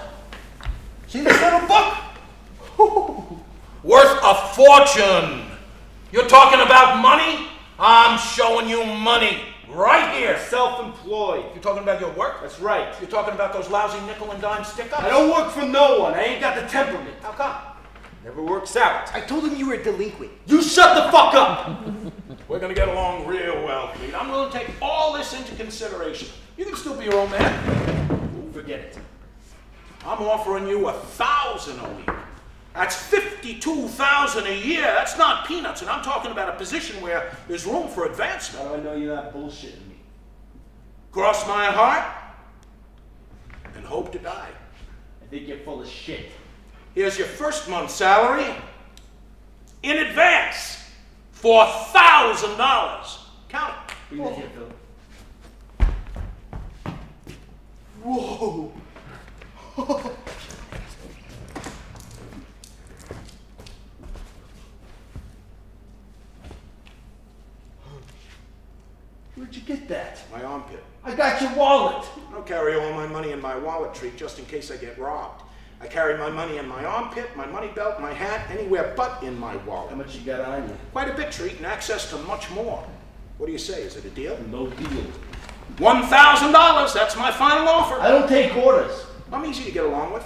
See this little book? Worth a fortune. You're talking about money? I'm showing you money right here. Self-employed. You're talking about your work? That's right. You're talking about those lousy nickel and dime stick-ups? I don't work for no one. I ain't got the temperament. How come? Never works out. I told him you were a delinquent. You shut the fuck up! We're gonna get along real well, Pete. I'm willing to take all this into consideration. You can still be your own man. Forget it. I'm offering you $1,000 a week. That's $52,000 a year. That's not peanuts, and I'm talking about a position where there's room for advancement. How do I know you're not bullshitting me? Cross my heart and hope to die. I think you're full of shit. Here's your first month's salary in advance. $4,000. Count it. Bring that here, Phil. Whoa. Where'd you get that? My armpit. I got your wallet. I don't carry all my money in my wallet, Treat, just in case I get robbed. I carry my money in my armpit, my money belt, my hat, anywhere but in my wallet. How much you got on you? Quite a bit, Treat, and access to much more. What do you say? Is it a deal? No deal. $1,000. That's my final offer. I don't take orders. I'm easy to get along with.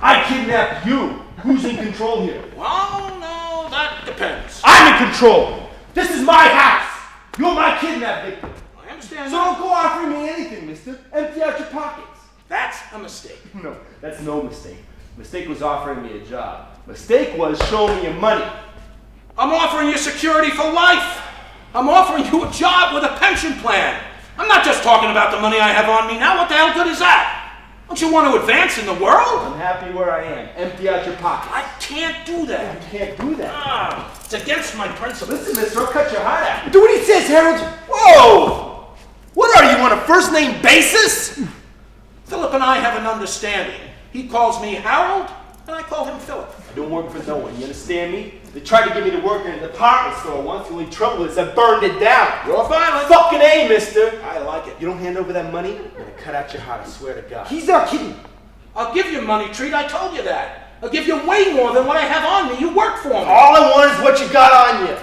I kidnapped you. Who's in control here? Well, no, that depends. I'm in control. This is my house. You're my kidnap victim. I understand So that. don't go offering me anything, mister. Empty out your pockets. That's a mistake. No, that's no mistake. Mistake was offering me a job. Mistake was showing me your money. I'm offering you security for life. I'm offering you a job with a pension plan. I'm not just talking about the money I have on me now. What the hell good is that? Don't you want to advance in the world? I'm happy where I am. Empty out your pockets. I can't do You that. can't do that. It's against my principles. Listen, mister, I'll cut your heart out. Do what he says, Harold. Whoa! What are you, on a first name basis? Philip and I have an understanding. He calls me Harold, and I call him Philip. I don't work for no one, you understand me? They tried to get me to work in a department store once. The only trouble is I burned it down. You're violent. Fucking A, mister. I like it. You don't hand over that money, I'm gonna cut out your heart, I swear to God. He's not kidding. I'll give you money, Treat. I told you that. I'll give you way more than what I have on me. You work for me. All I want is what you got on you.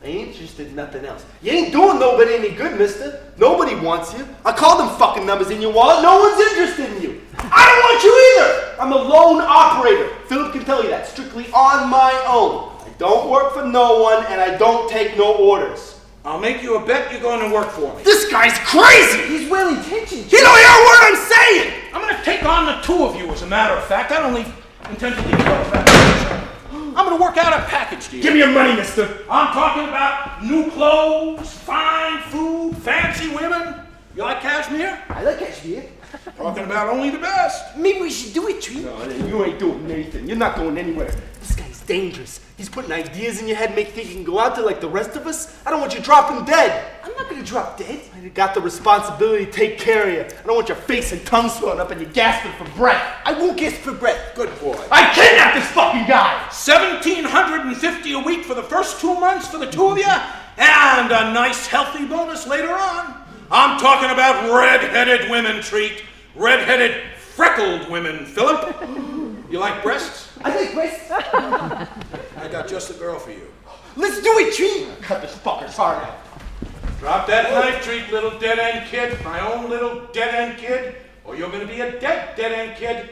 I ain't interested in nothing else. You ain't doing nobody any good, mister. Nobody wants you. I called them fucking numbers in your wallet. No one's interested in you. I don't want you either. I'm a lone operator. Philip can tell you that. Strictly on my own. I don't work for no one, and I don't take no orders. I'll make you a bet you're going to work for me. This guy's crazy. He's well intentioned. You don't hear a word I'm saying. I'm going to take on the two of you, as a matter of fact. I don't intend to leave Philip back. I'm going to work out a package deal. Give me your money, mister. I'm talking about new clothes, fine food, fancy women. You like cashmere? I like cashmere. Talking about only the best. Maybe we should do it, Treat. No, you ain't doing anything. You're not going anywhere. This guy's dangerous. He's putting ideas in your head, make you think you can go out there like the rest of us. I don't want you dropping dead. I'm not gonna drop dead. I got the responsibility to take care of you. I don't want your face and tongue swelling up and you gasping for breath. I won't gasp for breath. Good boy. I kidnapped this fucking guy. $1,750 a week for the first 2 months for the two of you, and a nice healthy bonus later on. I'm talking about red-headed women, Treat. Red-headed, freckled women, Philip. You like breasts? I like breasts. I got just the girl for you. Let's do it, Treat. Cut this fucker's heart out. Drop that knife, Treat, little dead-end kid. My own little dead-end kid. Or you're gonna be a dead-end kid.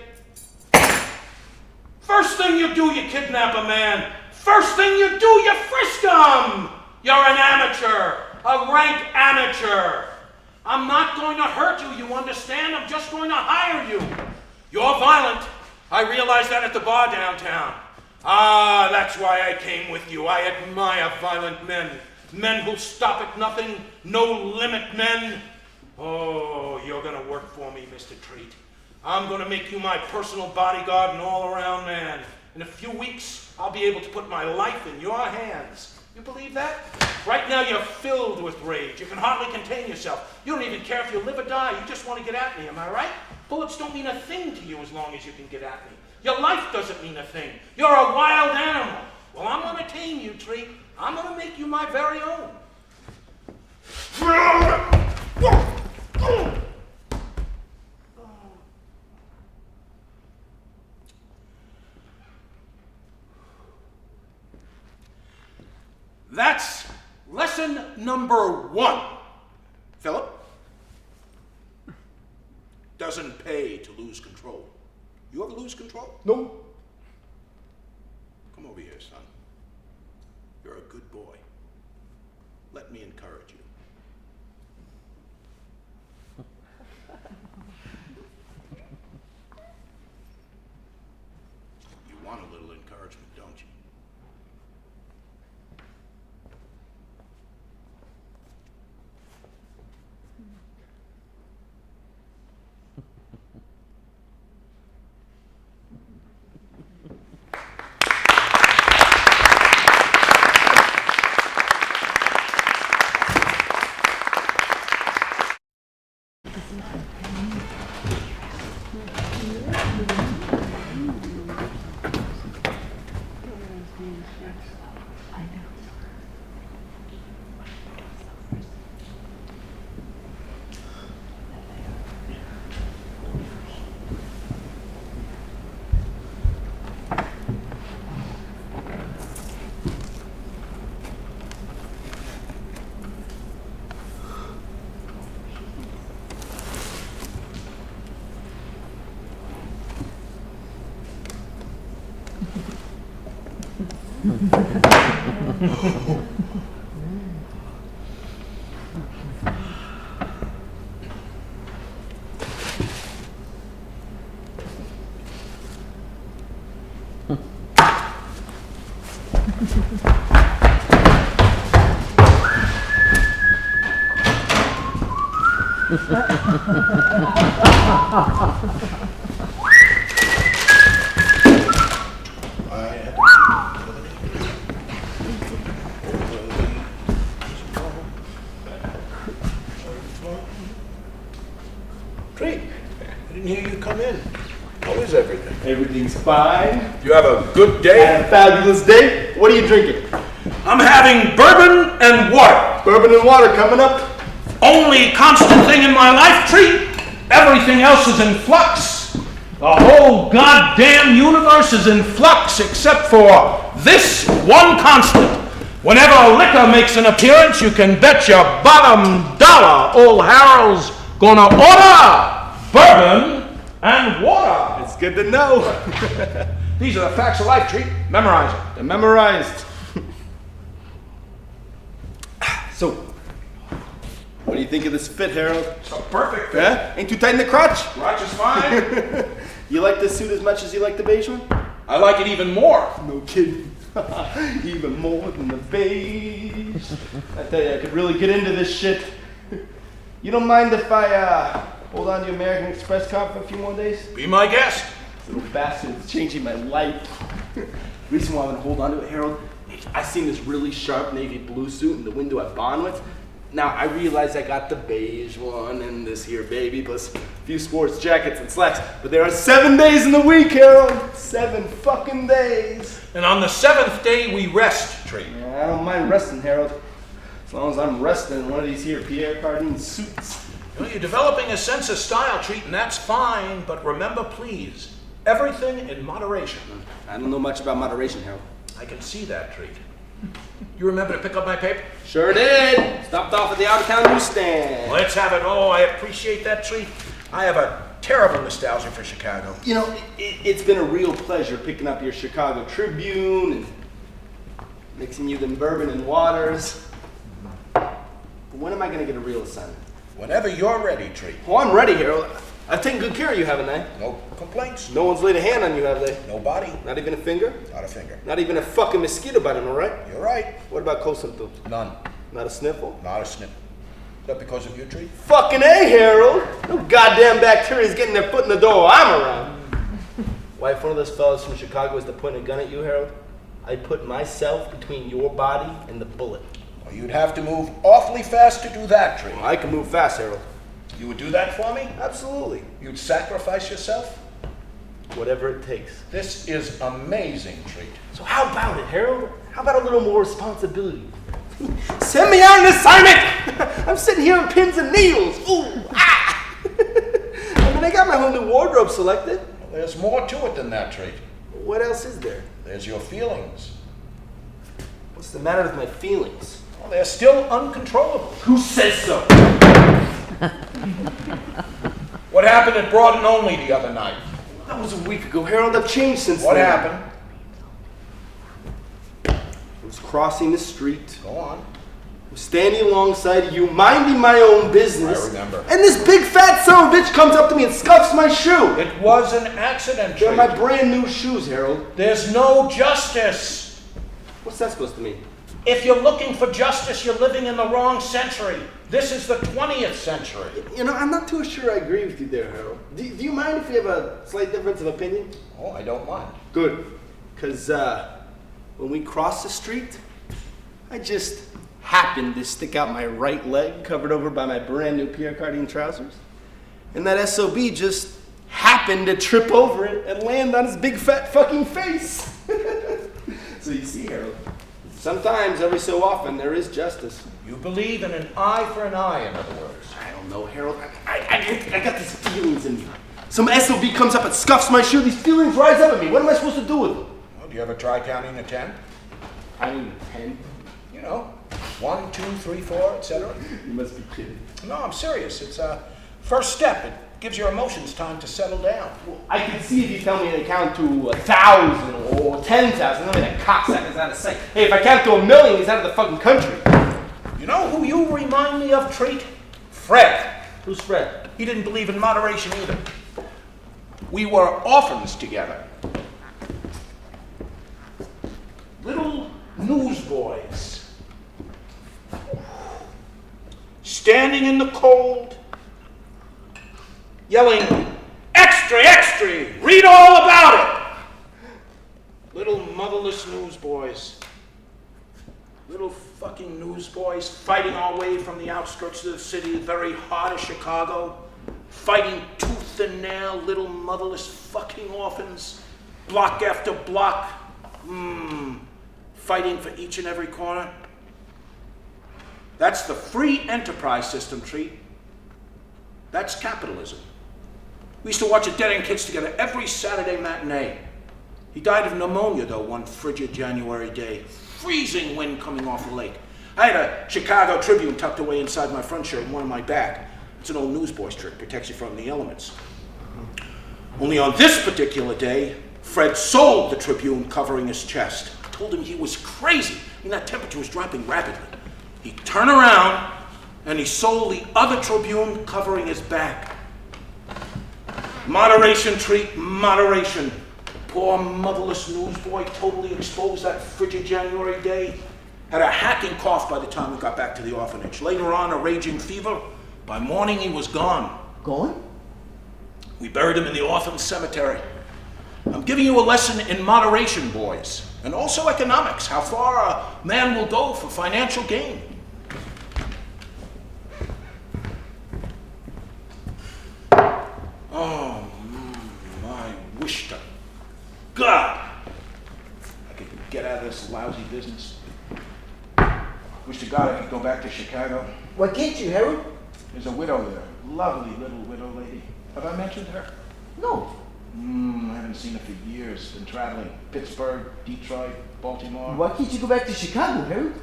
First thing you do, you kidnap a man. First thing you do, you frisk him. You're an amateur. A rank amateur. I'm not going to hurt you, you understand? I'm just going to hire you. You're violent. I realized that at the bar downtown. Ah, that's why I came with you. I admire violent men. Men who stop at nothing, no limit men. Oh, you're gonna work for me, Mr. Treat. I'm gonna make you my personal bodyguard and all-around man. In a few weeks, I'll be able to put my life in your hands. You believe that? Right now, you're filled with rage. You can hardly contain yourself. You don't even care if you live or die. You just want to get at me, am I right? Bullets don't mean a thing to you as long as you can get at me. Your life doesn't mean a thing. You're a wild animal. Well, I'm going to tame you, Treat. I'm going to make you my very own. That's lesson number 1. Philip? Doesn't pay to lose control. You ever lose control? No. Come over here, son. You're a good boy. Let me encourage you. You want a little encouragement, don't you? Treat, I didn't hear you come in. How is everything? Everything's fine. You have a good I day? had a fabulous day. What are you drinking? I'm having bourbon and water. Bourbon and water coming up. Only constant thing in my life, Treat. Everything else is in flux. The whole goddamn universe is in flux except for this one constant. Whenever liquor makes an appearance, you can bet your bottom dollar old Harold's gonna order bourbon and water. It's good to know. These are the facts of life, Treat. Memorize it. They're memorized. So, what do you think of this fit, Harold? It's a perfect fit. Yeah? Ain't too tight in the crotch? Crotch is fine. You like this suit as much as you like the beige one? I like it even more. No kidding. Even more than the beige. I tell you, I could really get into this shit. You don't mind if I hold on to your American Express card for a few more days? Be my guest. This little bastard is changing my life. Reason why I'm gonna hold on to it, Harold, I seen this really sharp navy blue suit in the window at Bonwitz. Now I realize I got the beige one and this here baby, plus a few sports jackets and slacks, but there are 7 days in the week, Harold. 7 fucking days. And on the 7th day, we rest, Treat. Yeah, I don't mind resting, Harold. As long as I'm resting in one of these here Pierre Cardin suits. You know, you're developing a sense of style, Treat, and that's fine, but remember, please, everything in moderation. I don't know much about moderation, Harold. I can see that, Treat. You remember to pick up my paper? Sure did. Stopped off at the out-of-town newsstand. Let's have it. Oh, I appreciate that, Treat. I have a terrible nostalgia for Chicago. You know, it's been a real pleasure picking up your Chicago Tribune and mixing you them bourbon and waters. But when am I going to get a real assignment? Whenever you're ready, Treat. Oh, I'm ready, Harold. I've taken good care of you, haven't I? No complaints. No one's laid a hand on you, have they? Nobody. Not even a finger? Not a finger. Not even a fucking mosquito bite, am I right? You're right. What about cold symptoms? None. Not a sniffle? Not a snip. Is that because of you, Treat? Fucking A, Harold! No goddamn bacteria's getting their foot in the door while I'm around. Why, if one of those fellas from Chicago was to point a gun at you, Harold, I'd put myself between your body and the bullet. Well, you'd have to move awfully fast to do that, Treat. Well, I can move fast, Harold. You would do that for me? Absolutely. You'd sacrifice yourself? Whatever it takes. This is amazing, Treat. So how about it, Harold? How about a little more responsibility? Send me on an assignment! I'm sitting here on pins and needles. Ooh, ah! I mean, I got my whole new wardrobe selected. Well, there's more to it than that, Treat. What else is there? There's your feelings. What's the matter with my feelings? Well, they're still uncontrollable. Who says so? What happened at Broad and Only the other night? That was a week ago, Harold. I've changed since What then. happened? I was crossing the street. Go on. I was standing alongside you, minding my own business. I remember. And this big fat son of a bitch comes up to me and scuffs my shoe. It was an accident, They're Treat. my brand new shoes, Harold. There's no justice. What's that supposed to mean? If you're looking for justice, you're living in the wrong century. This is the 20th century. You know, I'm not too sure I agree with you there, Harold. Do you mind if we have a slight difference of opinion? Oh, I don't mind. Good. Because when we crossed the street, I just happened to stick out my right leg covered over by my brand new Pierre Cardin trousers. And that SOB just happened to trip over it and land on his big fat fucking face. So you see, Harold, sometimes, every so often, there is justice. You believe in an eye for an eye, in other words. I don't know, Harold. I got these feelings in me. Some SOB comes up and scuffs my shoe. These feelings rise up in me. What am I supposed to do with them? Well, do you ever try counting to 10? I mean, 10. You know, 1, 2, 3, 4, etc. You must be kidding. No, I'm serious. It's a first step. It gives your emotions time to settle down. Well, I can see if you tell me to count to 1,000 or 10,000. I mean, that cocksucker's out of sight. Hey, if I count to 1,000,000, he's out of the fucking country. You know who you remind me of, Treat? Fred. Who's Fred? He didn't believe in moderation either. We were orphans together. Little newsboys. Standing in the cold, yelling, "Extra, extra! Read all about it!" Little motherless newsboys. Little fucking newsboys fighting our way from the outskirts of the city, the very heart of Chicago. Fighting tooth and nail, little motherless fucking orphans. Block after block. fighting for each and every corner. That's the free enterprise system, Treat. That's capitalism. We used to watch the Dead End Kids together every Saturday matinee. He died of pneumonia, though, one frigid January day. Freezing wind coming off the lake. I had a Chicago Tribune tucked away inside my front shirt and one in my back. It's an old newsboy's trick, protects you from the elements. Only on this particular day, Fred sold the Tribune covering his chest. I told him he was crazy. I mean, that temperature was dropping rapidly. He turned around and he sold the other Tribune covering his back. Moderation, Treat, moderation. Poor motherless newsboy, totally exposed that frigid January day. Had a hacking cough by the time we got back to the orphanage. Later on, a raging fever. By morning, he was gone. Gone? We buried him in the Orphans cemetery. I'm giving you a lesson in moderation, boys, and also economics, how far a man will go for financial gain. Oh, my wish to God I could get out of this lousy business. Wish to God I could go back to Chicago. Why can't you, Harold? There's a widow there, lovely little widow lady. Have I mentioned her? No. I haven't seen her for years. Been traveling. Pittsburgh, Detroit, Baltimore. Why can't you go back to Chicago, Harold?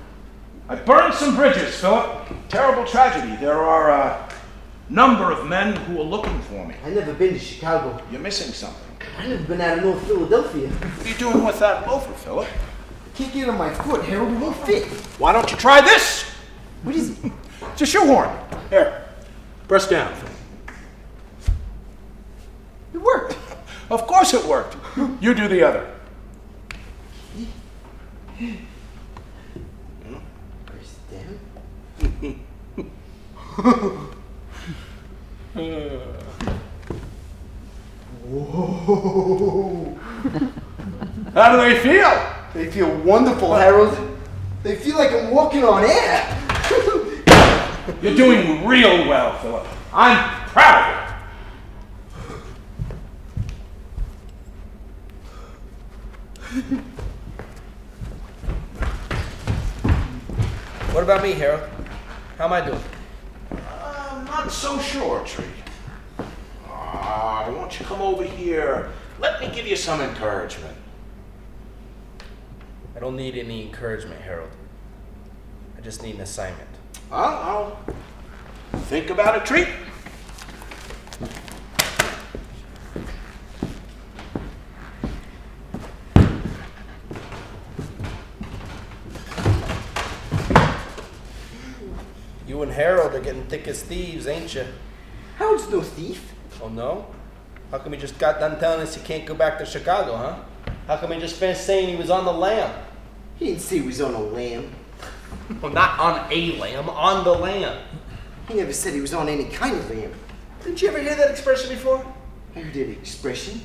I burned some bridges, Philip. Terrible tragedy. There are a number of men who are looking for me. I've never been to Chicago. You're missing something. I've never been out of North Philadelphia. What are you doing with that loafer, Philip? I can't get it on my foot, Harold. It won't fit. Why don't you try this? What is it? It's a shoehorn. Here, press down. It worked. Of course it worked. You do the other. Press down. Whoa. How do they feel? They feel wonderful, Harold. They feel like I'm walking on air. You're doing real well, Philip. I'm proud of you. What about me, Harold? How am I doing? I'm not so sure, Tree. Why don't you come over here? Let me give you some encouragement. I don't need any encouragement, Harold. I just need an assignment. I'll think about it, Tree. You and Harold are getting thick as thieves, ain't you? Harold's no thief. Oh, no? How come he just got done telling us he can't go back to Chicago, huh? How come he just finished saying he was on the lam? He didn't say he was on a lamb. Well, not on a lamb, on the lamb. He never said he was on any kind of lamb. Didn't you ever hear that expression before? I heard that expression.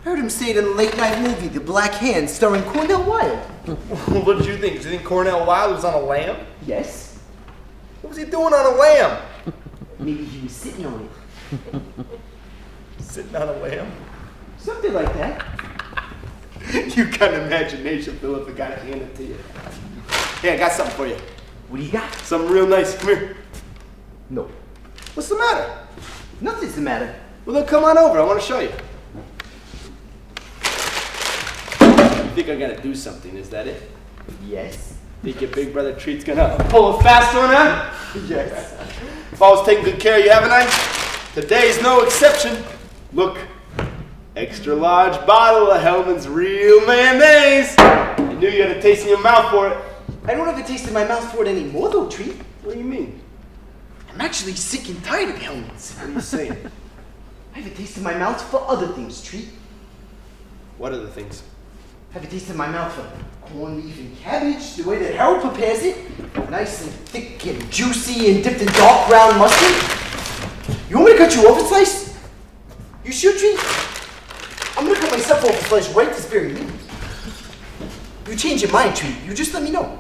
I heard him say it in a late-night movie, The Black Hand, starring Cornel Wilde. What did you think? Did you think Cornel Wilde was on a lamb? Yes. What was he doing on a lamb? Maybe he was sitting on it. Sitting on a lamb? Something like that. You got an imagination, Philip. I gotta hand it to you. Hey, I got something for you. What do you got? Something real nice. Come here. No. What's the matter? Nothing's the matter. Well, then come on over. I want to show you. You think I'm gonna do something? Is that it? Yes. Think your big brother Treat's gonna pull a fast one, huh? Yes. If I was taking good care of you, haven't I? Today's no exception. Look, extra large bottle of Hellman's real mayonnaise. You knew you had a taste in your mouth for it. I don't have a taste in my mouth for it anymore, though, Treat. What do you mean? I'm actually sick and tired of Hellman's. What are you saying? I have a taste in my mouth for other things, Treat. What are the things? I have a taste in my mouth for corned beef and cabbage, the way that Harold prepares it. Nice and thick and juicy and dipped in dark brown mustard. You want me to cut you off a slice? You sure, Treat? I'm gonna cut myself off a slice right this very minute. You change your mind, Treat. You just let me know.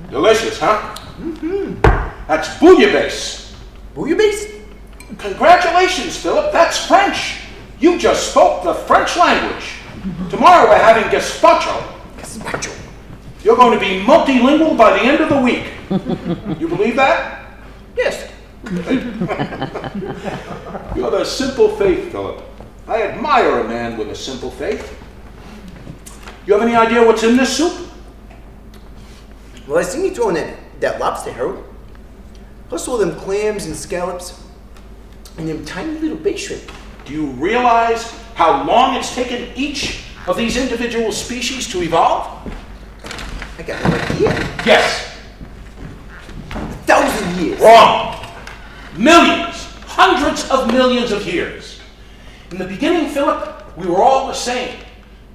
Delicious, huh? That's bouillabaisse. Bouillabaisse? Congratulations, Philip. That's French. You just spoke the French language. Tomorrow we're having gazpacho. Gazpacho. You're going to be multilingual by the end of the week. You believe that? Yes. You have a simple faith, Philip. I admire a man with a simple faith. You have any idea what's in this soup? Well, I seen you throwing that lobster, Harold. Plus all them clams and scallops. And them tiny little bay shrimp. Do you realize how long it's taken each of these individual species to evolve? I got no idea. Yes. 1,000 years. Wrong. Millions, hundreds of millions of years. In the beginning, Philip, we were all the same.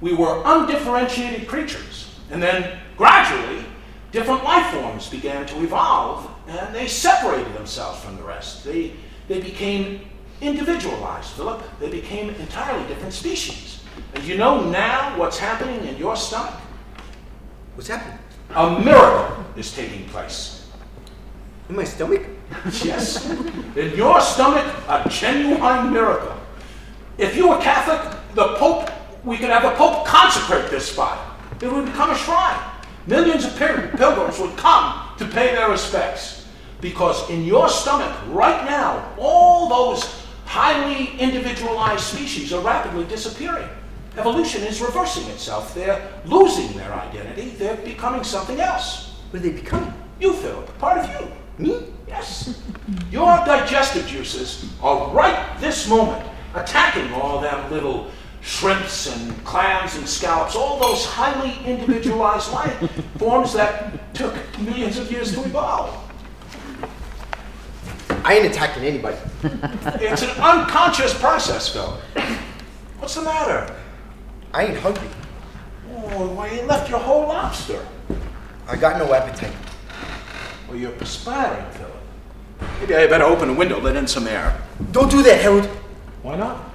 We were undifferentiated creatures. And then, gradually, different life forms began to evolve, and they separated themselves from the rest. They became individualized, Philip. They became entirely different species. And you know now what's happening in your stomach? What's happening? A miracle is taking place. In my stomach? Yes. In your stomach, a genuine miracle. If you were Catholic, we could have the Pope consecrate this spot. It would become a shrine. Millions of pilgrims would come to pay their respects. Because in your stomach, right now, all those highly individualized species are rapidly disappearing. Evolution is reversing itself. They're losing their identity. They're becoming something else. What are they becoming? You, Philip, part of you. Me? Yes. Your digestive juices are right this moment attacking all them little shrimps and clams and scallops, all those highly individualized life forms that took millions of years to evolve. I ain't attacking anybody. It's an unconscious process, Philip. What's the matter? I ain't hungry. Oh, why you left your whole lobster? I got no appetite. Well, you're perspiring, Philip. Maybe I better open the window, let in some air. Don't do that, Harold. Why not?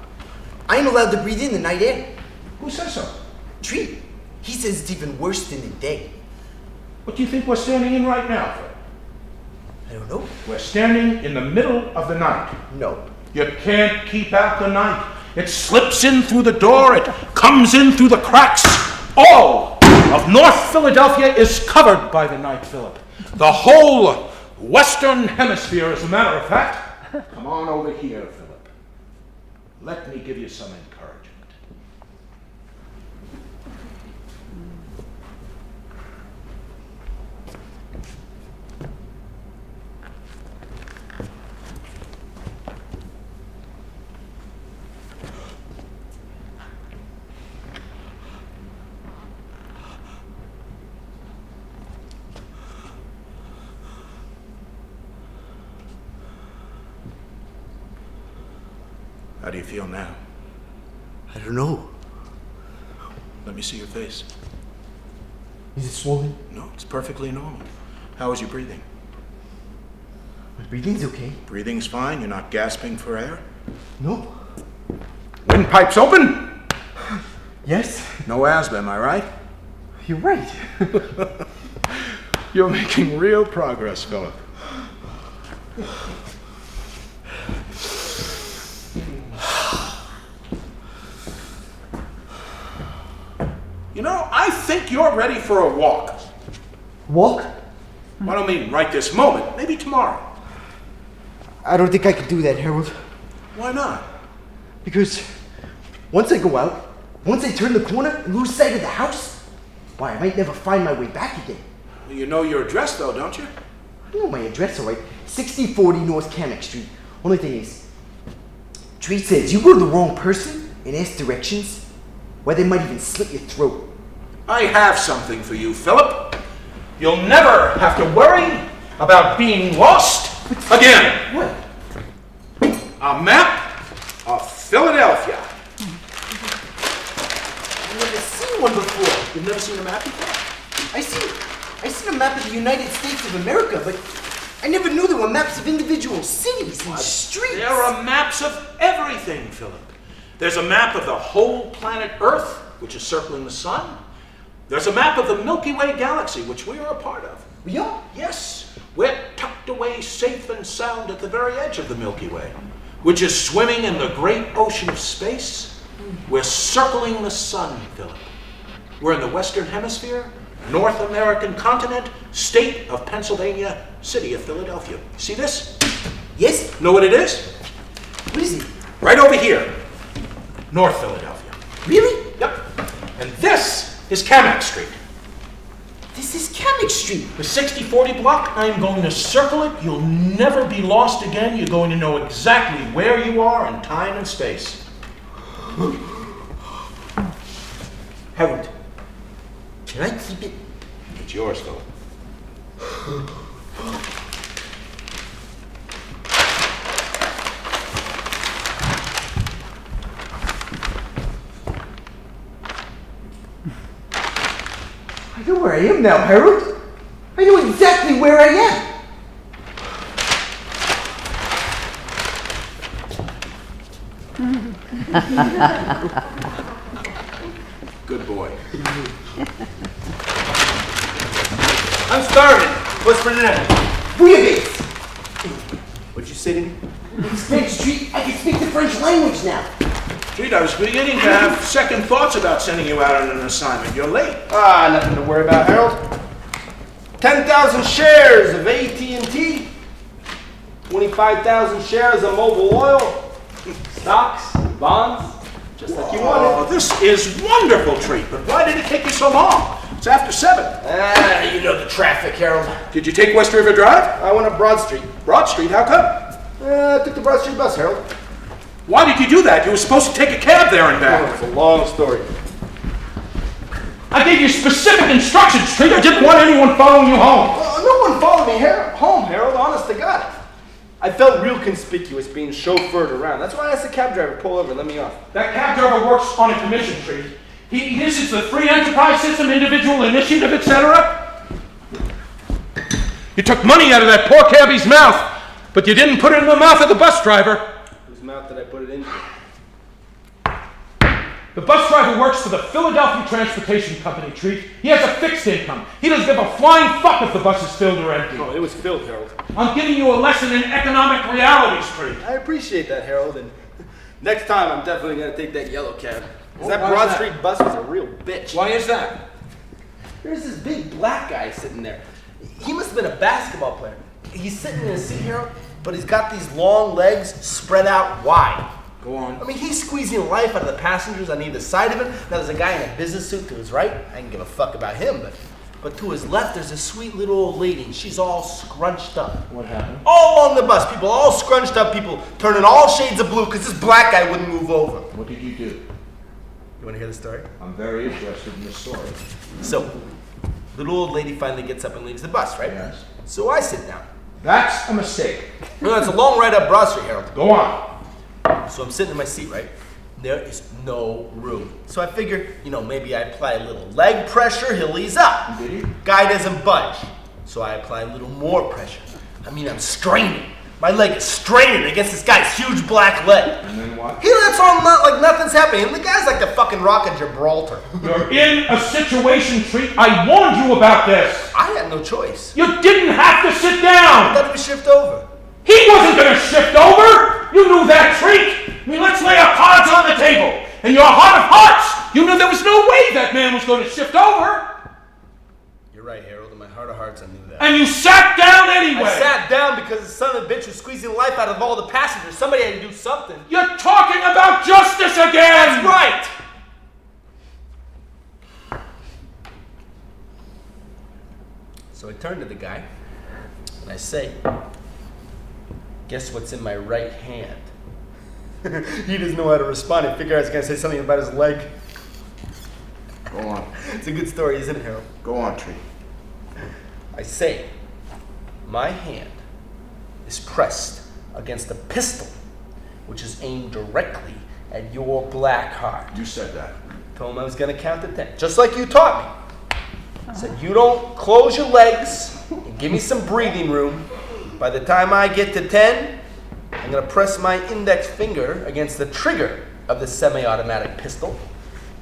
I ain't allowed to breathe in the night air. Who says so? Tree. He says it's even worse than the day. What do you think we're standing in right now, Philip? I don't know. We're standing in the middle of the night. No. You can't keep out the night. It slips in through the door. It comes in through the cracks. All of North Philadelphia is covered by the night, Philip. The whole Western Hemisphere, as a matter of fact. Come on over here, Philip. Let me give you some encouragement. How do you feel now? I don't know. Let me see your face. Is it swollen? No, it's perfectly normal. How is your breathing? My breathing's okay. Breathing's fine. You're not gasping for air? No. Windpipes open? Yes? No asthma, am I right? You're right. You're making real progress, Philip. You know, I think you're ready for a walk. Walk? I don't mean right this moment, maybe tomorrow. I don't think I could do that, Harold. Why not? Because once I go out, once I turn the corner and lose sight of the house, why, I might never find my way back again. Well, you know your address, though, don't you? I know my address, all right. 6040 North Kamek Street. Only thing is, Tree says you go to the wrong person and ask directions, why they might even slit your throat. I have something for you, Philip. You'll never have to worry about being lost again. What? A map of Philadelphia. You've never seen a map before? I seen a map of the United States of America, but I never knew there were maps of individual cities and streets. There are maps of everything, Philip. There's a map of the whole planet Earth, which is circling the sun. There's a map of the Milky Way galaxy, which we are a part of. Yeah? Yes, we're tucked away safe and sound at the very edge of the Milky Way, which is swimming in the great ocean of space. We're circling the sun, Philip. We're in the Western Hemisphere, North American continent, state of Pennsylvania, city of Philadelphia. See this? Yes? Know what it is? What is it? Right over here, North Philadelphia. Really? Yep. And this is Kamak Street. This is Kamek Street. The 6040 block, I'm going to circle it. You'll never be lost again. You're going to know exactly where you are in time and space. Harold, can I keep it? It's yours, Philip. I know where I am now, Harold. I know exactly where I am. Good boy. I'm starving. What's for dinner? Bouillabaisse. What'd you say to me? French Street, I can speak the French language now. Treat, I was beginning to have second thoughts about sending you out on an assignment. You're late. Ah, nothing to worry about, Harold. 10,000 shares of AT&T, 25,000 shares of Mobil Oil, stocks, bonds, just like you wanted. Oh, this is wonderful, Treat, but why did it take you so long? It's after 7. Ah, you know the traffic, Harold. Did you take West River Drive? I went up Broad Street. Broad Street, how come? I took the Broad Street bus, Harold. Why did you do that? You were supposed to take a cab there and Oh, back. it's a long story. I gave you specific instructions, Treat. I didn't want anyone following you home. No one followed me home, Harold, honest to God. I felt real conspicuous being chauffeured around. That's why I asked the cab driver to pull over and let me off. That cab driver works on a commission, Treat. This is the free enterprise system, individual initiative, etc. You took money out of that poor cabbie's mouth, but you didn't put it in the mouth of the bus driver. Whose mouth did I put it into? The bus driver works for the Philadelphia Transportation Company, Treat. He has a fixed income. He doesn't give a flying fuck if the bus is filled or empty. Oh, it was filled, Harold. I'm giving you a lesson in economic realities, Treat. I appreciate that, Harold, and next time I'm definitely going to take that yellow cab. Because that why is Broad that? Street bus was a real bitch. Why is that? There's this big black guy sitting there. He must have been a basketball player. He's sitting in a seat, Harold, but he's got these long legs spread out wide. Go on. I mean, he's squeezing life out of the passengers on either side of him. Now, there's a guy in a business suit to his right. I can give a fuck about him, but to his left, there's a sweet little old lady, and she's all scrunched up. What happened? All along the bus, people all scrunched up, people turning all shades of blue because this black guy wouldn't move over. What did you do? You want to hear the story? I'm very interested in this story. So, little old lady finally gets up and leaves the bus, right? Yes. So I sit down. That's a mistake. No, it's a long ride up Broad Street, Harold. Go on. So I'm sitting in my seat, right? There is no room. So I figured, maybe I apply a little leg pressure, he'll ease up. Did he? Guy doesn't budge. So I apply a little more pressure. I mean, I'm straining. My leg is straining against this guy's huge black leg. And then what? He lets on like nothing's happening. And the guy's like the fucking Rock of Gibraltar. You're in a situation, Treat. I warned you about this. I had no choice. You didn't have to sit I down. thought he would shift over. He wasn't going to shift over. You knew that, Treat. I mean, let's lay our cards on the table. In your heart of hearts, you knew there was no way that man was going to shift over. You're right, Harold. In my heart of hearts, I knew that. And you sat down anyway. I sat down because the son of a bitch was squeezing life out of all the passengers. Somebody had to do something. You're talking about justice again. That's right. So I turn to the guy and I say, "Guess what's in my right hand?" He doesn't know how to respond. He figured I was going to say something about his leg. Go on. It's a good story, isn't it, Harold? Go on, Treat. I say, my hand is pressed against a pistol, which is aimed directly at your black heart. You said that. Told him I was going to count to 10, just like you taught me. I said, you don't close your legs and give me some breathing room. By the time I get to 10, I'm going to press my index finger against the trigger of the semi-automatic pistol,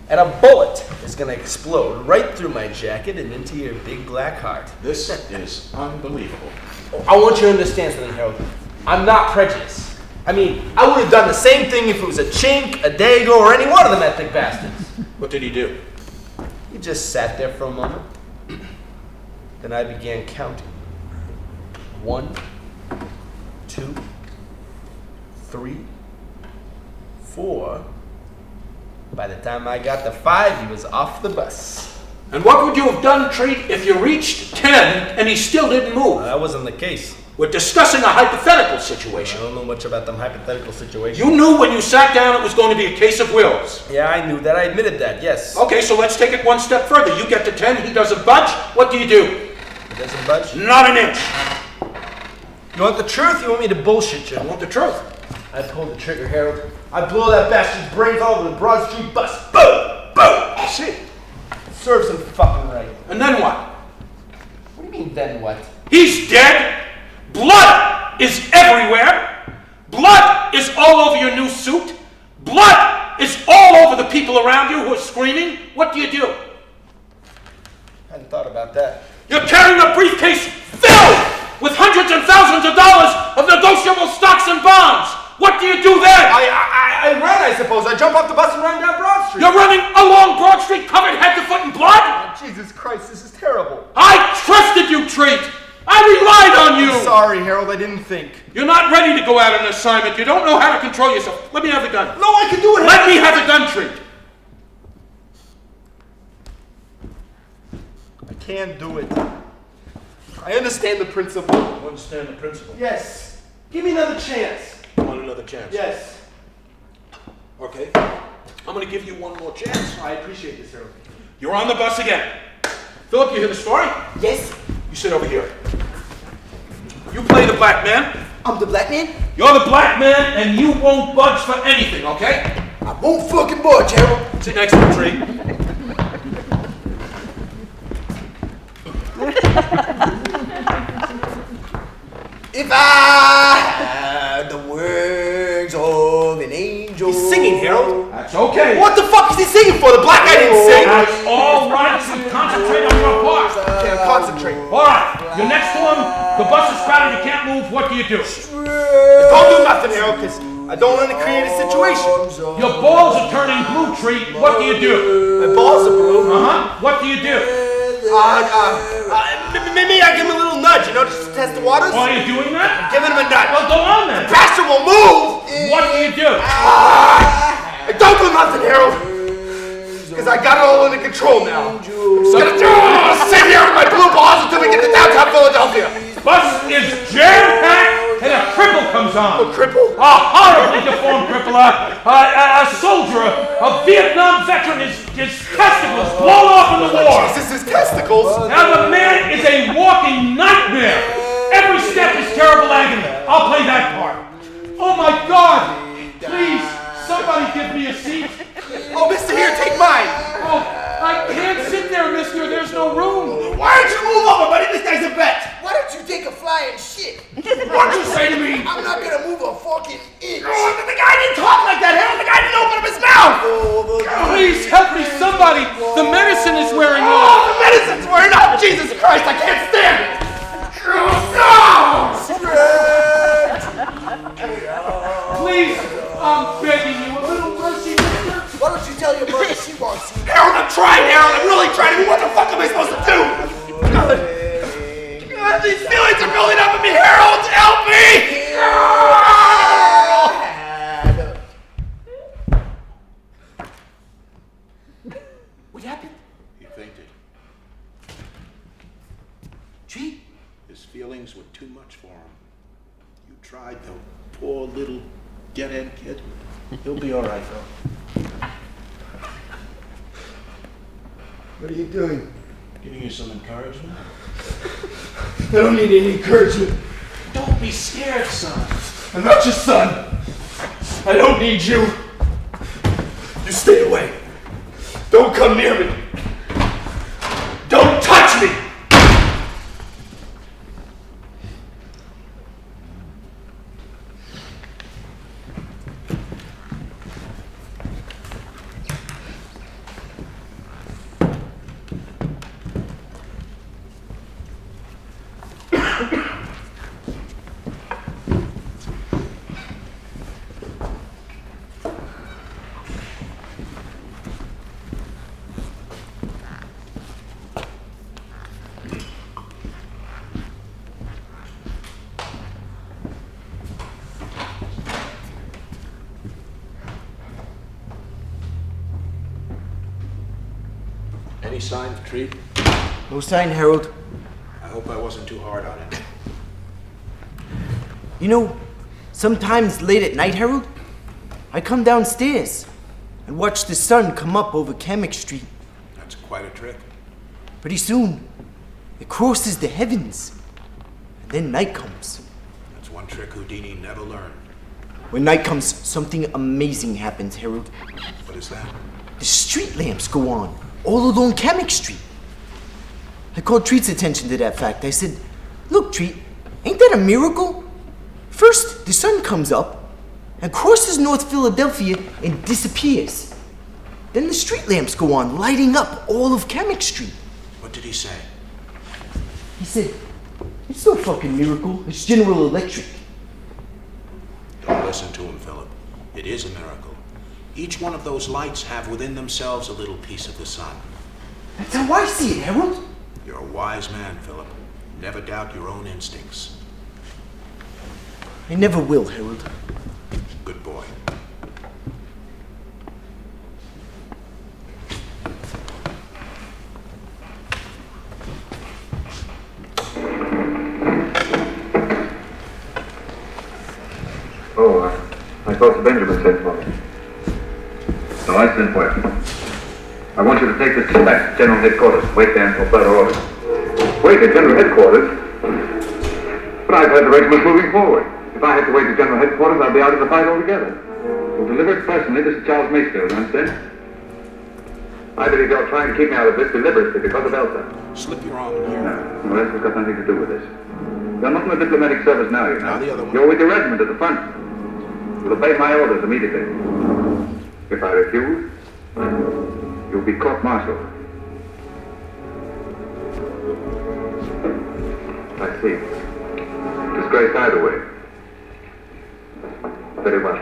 and a bullet is going to explode right through my jacket and into your big black heart. This is unbelievable. I want you to understand something, Harold. I'm not prejudiced. I mean, I would have done the same thing if it was a Chink, a Dago, or any one of them ethnic bastards. What did he do? He just sat there for a moment. Then I began counting. 1, 2, 3, 4. By the time I got to 5, he was off the bus. And what would you have done, Treat, if you reached 10 and he still didn't move? That wasn't the case. We're discussing a hypothetical I situation. don't know much about them hypothetical situations. You knew when you sat down it was going to be a case of wills. Yeah, I knew that. I admitted that, yes. Okay, so let's take it one step further. You get to 10, he doesn't budge. What do? He doesn't budge? Not an inch. You want the truth? You want me to bullshit you? I want the truth. I pulled the trigger, Harold. I blow that bastard's brains all over the Broad Street bus. Boom! Boom! I see. Serves him fucking right. And then what? What do you mean, then what? He's dead. Blood is everywhere. Blood is all over your new suit. Blood is all over the people around you who are screaming. What do? I hadn't thought about that. You're carrying a briefcase filled with hundreds and thousands of dollars of negotiable stocks and bonds. What do you do then? I run, I suppose. I jump off the bus and run down Broad Street. You're running along Broad Street covered head to foot in blood? Oh, Jesus Christ, this is terrible. I trusted you, Treat. I relied on you. I'm sorry, Harold. I didn't think. You're not ready to go out on an assignment. You don't know how to control yourself. Let me have the gun. No, I can do it. Let me have the gun, Treat. I can't do it. I understand the principle. You understand the principle? Yes. Give me another chance. You want another chance? Yes. Okay. I'm going to give you one more chance. I appreciate this, Harold. You're on the bus again. Philip, you hear the story? Yes, You sit over here. You play the black man. I'm the black man. You're the black man, and you won't budge for anything, okay? I won't fucking budge, Harold. Sit next to the tree. If I had the words of an angel. He's singing, Harold. That's okay. What the fuck is he singing for? The black guy didn't sing. That's all right. So concentrate on your part. Can't concentrate. All right. You're next to him. The bus is crowded. You can't move. What do you do? Don't do nothing, Harold, because I don't want to create a situation. Your balls are turning blue, Treat. What do you do? My balls are blue. What do you do? Maybe I give him a little nudge, you know, just to test the waters. Why are you doing that? Giving him a nudge. Well, go on then. Bastard will move. What do you do? I don't do nothing, Harold. Because I got it all under control now. I'm just gonna sit here with my blue balls until we get to downtown Philadelphia. Bus is jam-packed and a cripple comes on. A cripple? A horribly deformed cripple. A soldier, a Vietnam veteran, his testicles blown off in the war. Jesus, his testicles. Now the man is a walking nightmare. Every step is terrible agony. I'll play that part. Oh my God! Please, somebody give me a seat. Oh, mister, here, take mine. Oh, I can't sit there, mister. There's no room. Why don't you move over, buddy? This guy's a vet. Why don't you take a flying shit? What'd you say to me? I'm not gonna move a fucking inch. Oh, the guy didn't talk like that, Harold. The guy didn't open up his mouth. Please help me, somebody. The medicine is wearing Oh, off. the medicine's wearing off. Jesus Christ, I can't stand it. No! Please, I'm begging you, a little mercy, mister. Why don't you tell your mother she wants you? Harold, I'm trying, Harold. I'm really trying. What the fuck am I supposed to do? God, these feelings are building up in me. Harold, help me! What happened? He fainted. Gee, His feelings were too much for him. You tried, though. Poor little get-in kid. He'll be all right, though. What are you doing? Giving you some encouragement. I don't need any encouragement. Don't be scared, son. I'm not your son. I don't need you. You stay away. Don't come near me. Don't touch me. Any sign of Treat? No sign, Harold. I hope I wasn't too hard on it. You know, sometimes late at night, Harold, I come downstairs and watch the sun come up over Kamek Street. That's quite a trick. Pretty soon, it crosses the heavens, and then night comes. That's one trick Houdini never learned. When night comes, something amazing happens, Harold. What is that? The street lamps go on, all along Kamek Street. I called Treat's attention to that fact. I said, "Look, Treat, ain't that a miracle? First, the sun comes up and crosses North Philadelphia and disappears. Then the street lamps go on, lighting up all of Kamek Street." What did he say? He said, "It's no fucking miracle. It's General Electric." Don't listen to him, Philip. It is a miracle. Each one of those lights have within themselves a little piece of the sun. That's how I see it, Harold. You're a wise man, Philip. Never doubt your own instincts. I never will, Harold. Good boy. Oh, I thought Benjamin sent for me. No, I sent for you. I want you to take this back to General Headquarters. Wait there until further orders. Wait at General Headquarters? But I've had the regiment moving forward. If I have to wait at General Headquarters, I'll be out of the fight altogether. We'll deliver it personally to Sir Charles Masefield, you understand? I believe you're trying to keep me out of this deliberately because of Elsa. Slip your arm in here. No, that's got nothing to do with this. You're not in the diplomatic service now, you know. Now the other one. You're with your regiment at the front. You'll obey my orders immediately. If I refuse, you'll be court-martialed. I see. Disgrace either way. Very well.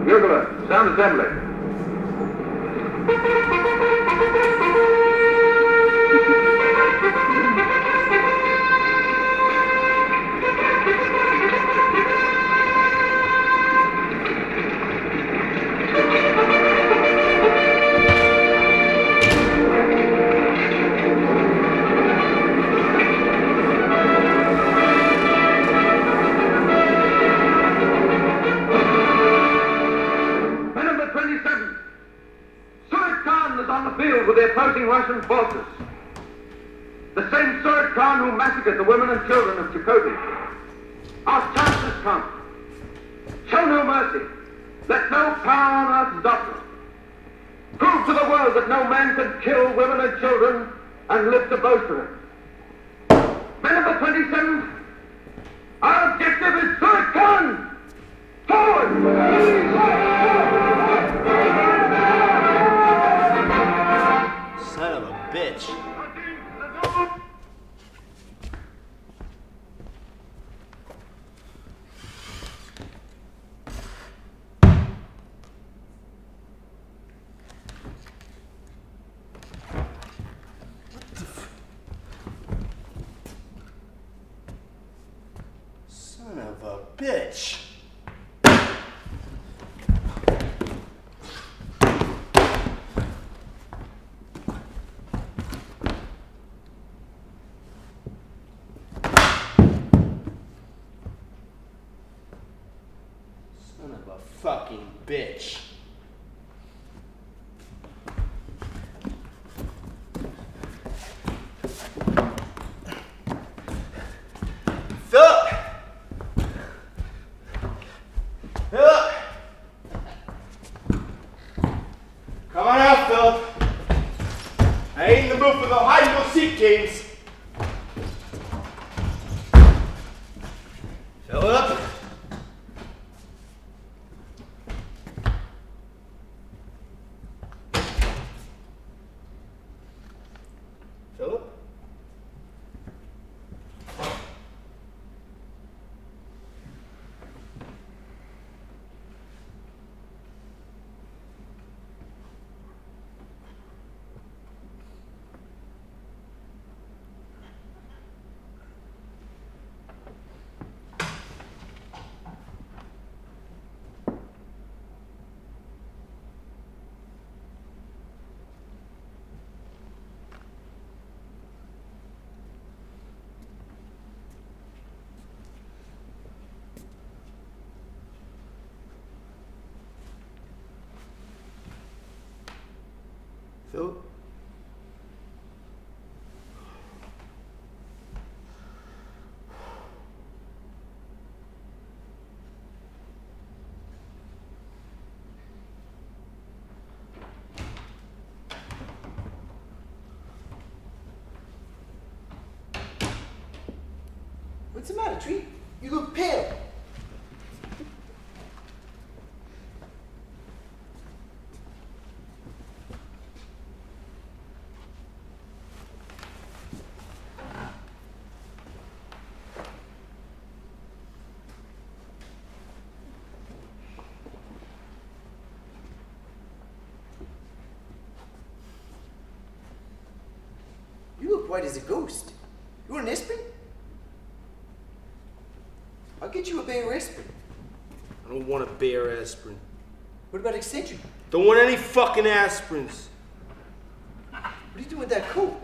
Bugler, sound assembly. Russian forces. The same Suraj Khan who massacred the women and children of Chakotay. Our chance has come. Show no mercy. Let no power on earth stop us. Prove to the world that no man can kill women and children and live to boast of it. Men of the 27th, our objective is Suraj Khan. Forward! Son of a bitch. Son of a bitch. Fucking bitch. out, Philip. I ain't in the mood for no hide-and-go-seek games. Philip? Philip? Philip? What's the matter, Treat? You look pale. You look white as a ghost. You want an aspirin? I'll get you a Bayer aspirin. I don't want a Bayer aspirin. What about Excedrin? Don't want any fucking aspirins. What are you doing with that coat?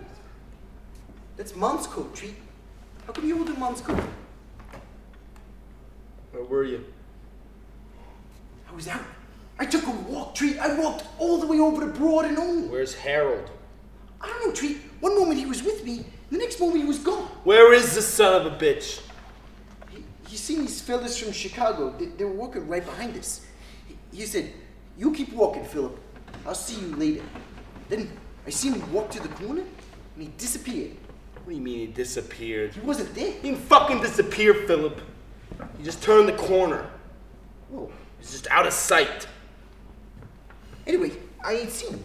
That's Mom's coat, Treat. How come you holding Mom's coat? Where were you? I was out. I took a walk, Treat. I walked all the way over to Broad and Olney. Where's Harold? I don't know, Treat. One moment he was with me, the next moment he was gone. Where is the son of a bitch? He seen these fellas from Chicago. They were walking right behind us. He said, "You keep walking, Philip. I'll see you later." Then I seen him walk to the corner, and he disappeared. What do you mean he disappeared? He wasn't there. He didn't fucking disappear, Philip. He just turned the corner. Oh. He's just out of sight. Anyway, I ain't seen him.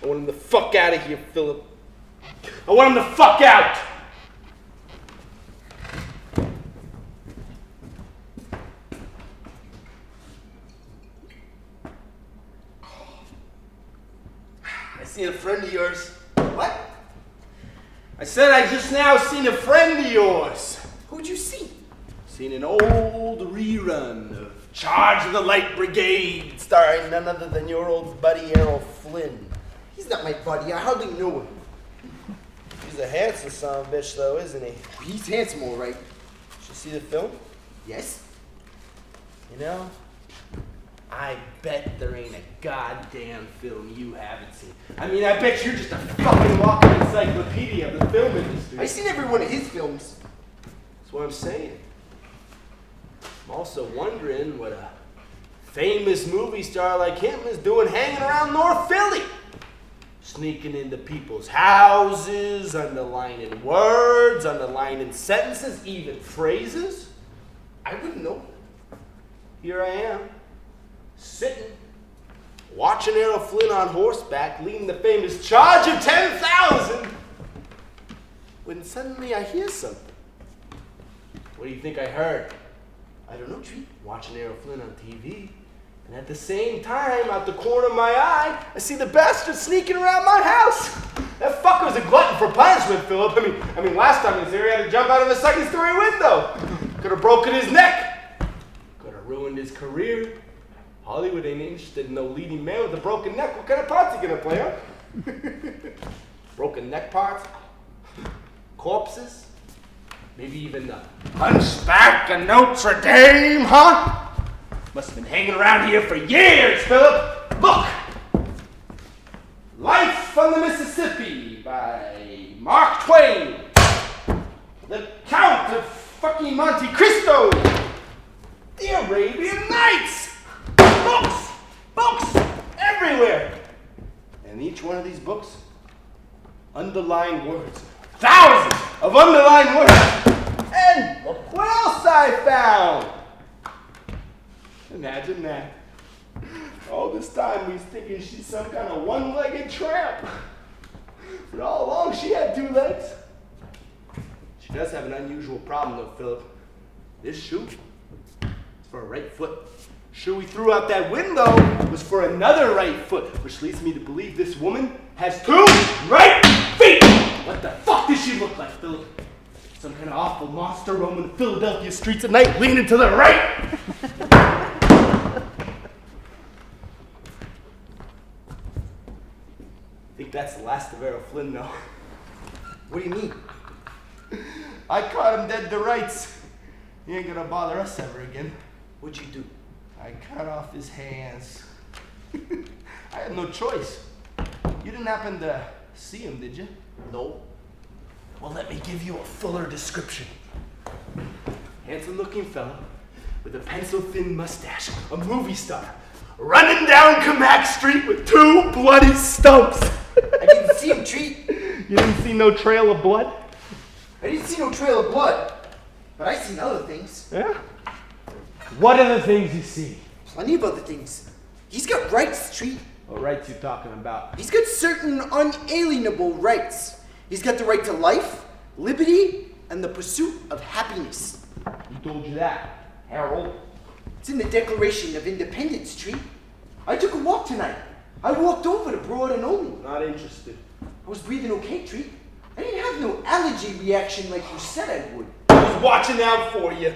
I want him the fuck out of here, Philip. I want him the fuck out! I seen a friend of yours. What? I said I just now seen a friend of yours. Who'd you see? Seen an old rerun of Charge of the Light Brigade, starring none other than your old buddy Errol Flynn. He's not my buddy. I hardly know him. He's a handsome son of a bitch, though, isn't he? He's handsome, all right. Did you see the film? Yes? You know, I bet there ain't a goddamn film you haven't seen. I mean, I bet you're just a fucking walking encyclopedia of the film industry. I've seen every one of his films. That's what I'm saying. I'm also wondering what a famous movie star like him is doing hanging around North Philly. Sneaking into people's houses, underlining words, underlining sentences, even phrases. I wouldn't know. Here I am, sitting, watching Errol Flynn on horseback, leading the famous charge of 10,000, when suddenly I hear something. What do you think I heard? I don't know, Treat. Watching Errol Flynn on TV, and at the same time, out the corner of my eye, I see the bastard sneaking around my house. That fucker's a glutton for punishment, Philip. I mean, last time he was here, he had to jump out of a second-story window. Could have broken his neck. Could have ruined his career. Hollywood ain't interested in no leading man with a broken neck. What kind of parts he gonna play, huh? Broken neck parts? Corpses? Maybe even Hunchback of Notre Dame, huh? Must have been hanging around here for years, Philip. Look! Life on the Mississippi by Mark Twain. The Count of fucking Monte Cristo. The Arabian Nights. each one of these books? Underlined words. Thousands of underlined words. And look what else I found. Imagine that. All this time he's thinking she's some kind of one-legged tramp. But all along she had 2 legs. She does have an unusual problem though, Philip. This shoe is for a right foot. Shoe he threw out that window was for another right foot, which leads me to believe this woman has 2 right feet! What the fuck does she look like, Philip? Some kind of awful monster roaming the Philadelphia streets at night, leaning to the right! I think that's the last of Errol Flynn, though. What do you mean? I caught him dead to rights. He ain't gonna bother us ever again. What'd you do? I cut off his hands. I had no choice. You didn't happen to see him, did you? No. Well, let me give you a fuller description. Handsome-looking fella with a pencil-thin mustache, a movie star, running down Kamak Street with 2 bloody stumps. I didn't see him, Treat. You didn't see no trail of blood? I didn't see no trail of blood. But I seen other things. Yeah? What are the things you see? Plenty of other things. He's got rights, Treat. What rights you talking about? He's got certain unalienable rights. He's got the right to life, liberty, and the pursuit of happiness. Who told you that, Harold? It's in the Declaration of Independence, Treat. I took a walk tonight. I walked over to Broad and Olney. Not interested. I was breathing okay, Treat. I didn't have no allergy reaction like you said I would. I was watching out for you.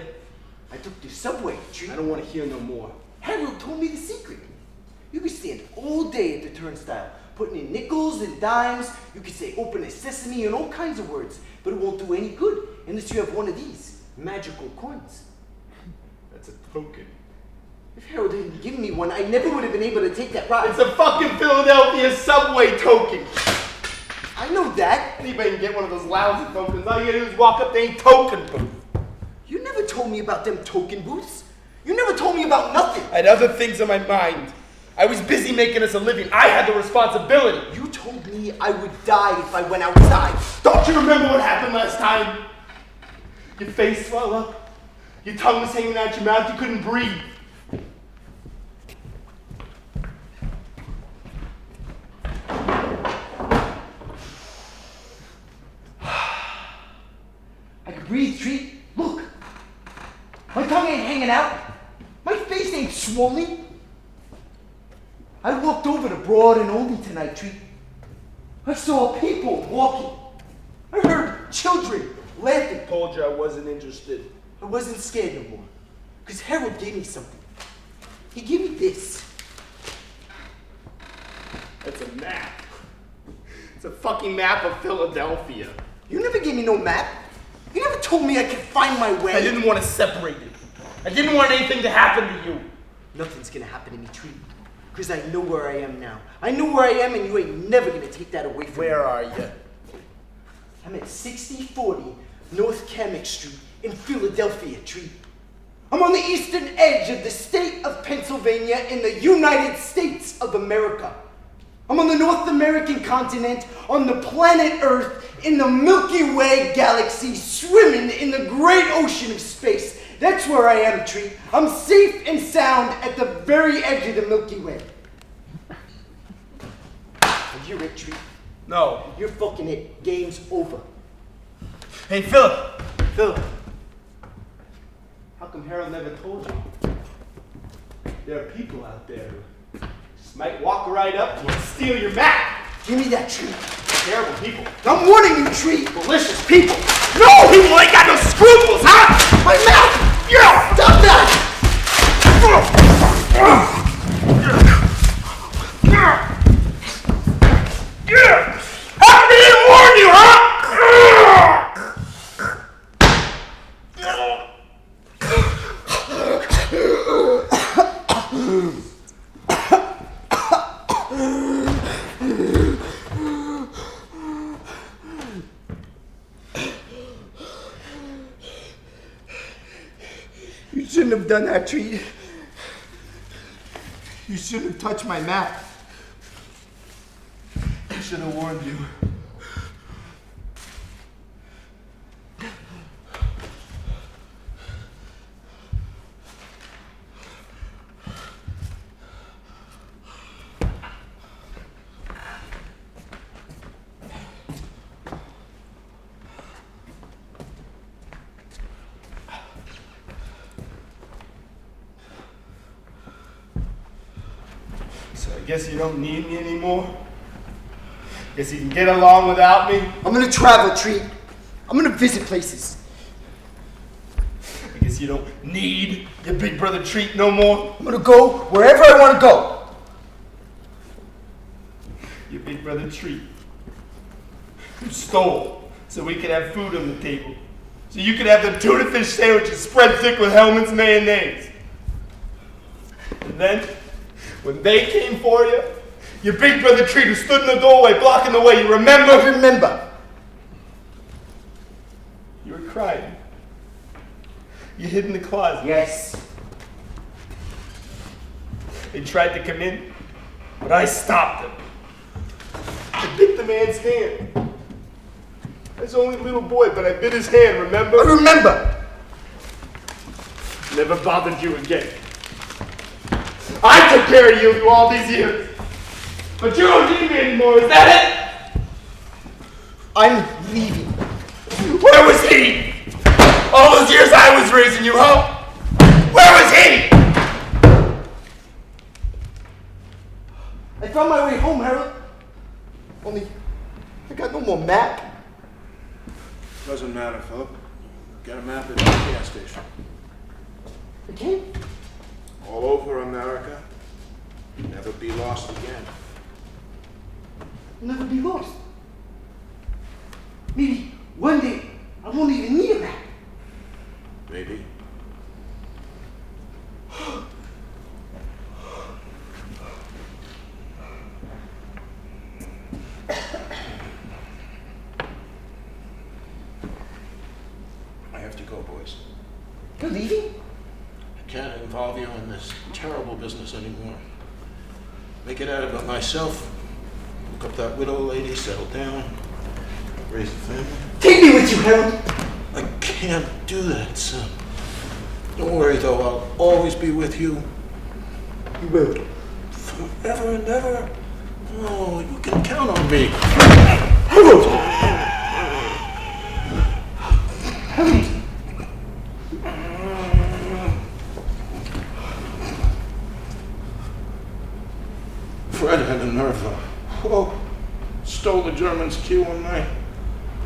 I took the subway, Treat. I don't want to hear no more. Harold told me the secret. You could stand all day at the turnstile, putting in nickels and dimes. You could say open as sesame and all kinds of words, but it won't do any good unless you have one of these magical coins. That's a token. If Harold hadn't given me one, I never would have been able to take that ride. It's a fucking Philadelphia subway token. I know that. Anybody can get one of those lousy tokens. All you gotta do is walk up to any token booth. You never told me about them token booths. You never told me about nothing. I had other things on my mind. I was busy making us a living. I had the responsibility. You told me I would die if I went outside. Don't you remember what happened last time? Your face swelled up. Your tongue was hanging out your mouth. You couldn't breathe. I could breathe, Treat. Look. My tongue ain't hanging out. My face ain't swollen. I walked over to Broad and Olney tonight, Treat. I saw people walking. I heard children laughing. Told you I wasn't interested. I wasn't scared no more. Because Harold gave me something. He gave me this. That's a map. It's a fucking map of Philadelphia. You never gave me no map. You never told me I could find my way. I didn't want to separate you. I didn't want anything to happen to you. Nothing's gonna happen to me, Treat. Because I know where I am now. I know where I am, and you ain't never gonna take that away from me. Where are you? I'm at 6040 North Kamek Street in Philadelphia, Treat. I'm on the eastern edge of the state of Pennsylvania in the United States of America. I'm on the North American continent, on the planet Earth, in the Milky Way galaxy, swimming in the great ocean of space. That's where I am, Treat. I'm safe and sound at the very edge of the Milky Way. Are you it, Treat? No. You're fucking it. Game's over. Hey, Philip. Philip. How come Harold never told you? There are people out there who just might walk right up to you and steal your map. Give me that, Treat. Terrible people. I'm warning you, Treat. Malicious people. No! People ain't got no scruples, huh? My mouth! Yeah! Stop that! How did he warn you, huh? You shouldn't have done that, Treat. You shouldn't have touched my map. should have warned you. So I guess you don't need me anymore? Guess you can get along without me? I'm gonna travel, Treat. I'm gonna visit places. I guess you don't need your big brother Treat no more? I'm gonna go wherever I wanna go. Your big brother Treat. You stole so we could have food on the table. So you could have the tuna fish sandwiches spread thick with Hellman's mayonnaise. And then, when they came for you, your big brother Treat who stood in the doorway blocking the way, you remember? I remember. You were crying. You hid in the closet. Yes. They tried to come in, but I stopped them. I bit the man's hand. I was only a little boy, but I bit his hand, remember? I remember. Never bothered you again. I took care of you all these years. But you don't need me anymore, is that it? I'm leaving. Where was he? All those years I was raising you, huh? Where was he? I found my way home, Harold. Only, I got no more map. Doesn't matter, Philip. Get a map at the gas station. Okay? All over America. Never be lost again. I'll never be lost. Maybe one day I won't even need a map. Maybe. I have to go, boys. You're leaving? I can't involve you in this terrible business anymore. Make it out of it myself. Look up that widow lady, settle down, raise a family. Take me with you, Harold. I can't do that, son. Don't worry, though. I'll always be with you. You will. Forever and ever. Oh, you can count on me. Harold! Harold! Fred had a nerve, though. Whoa. Stole the German's key one night.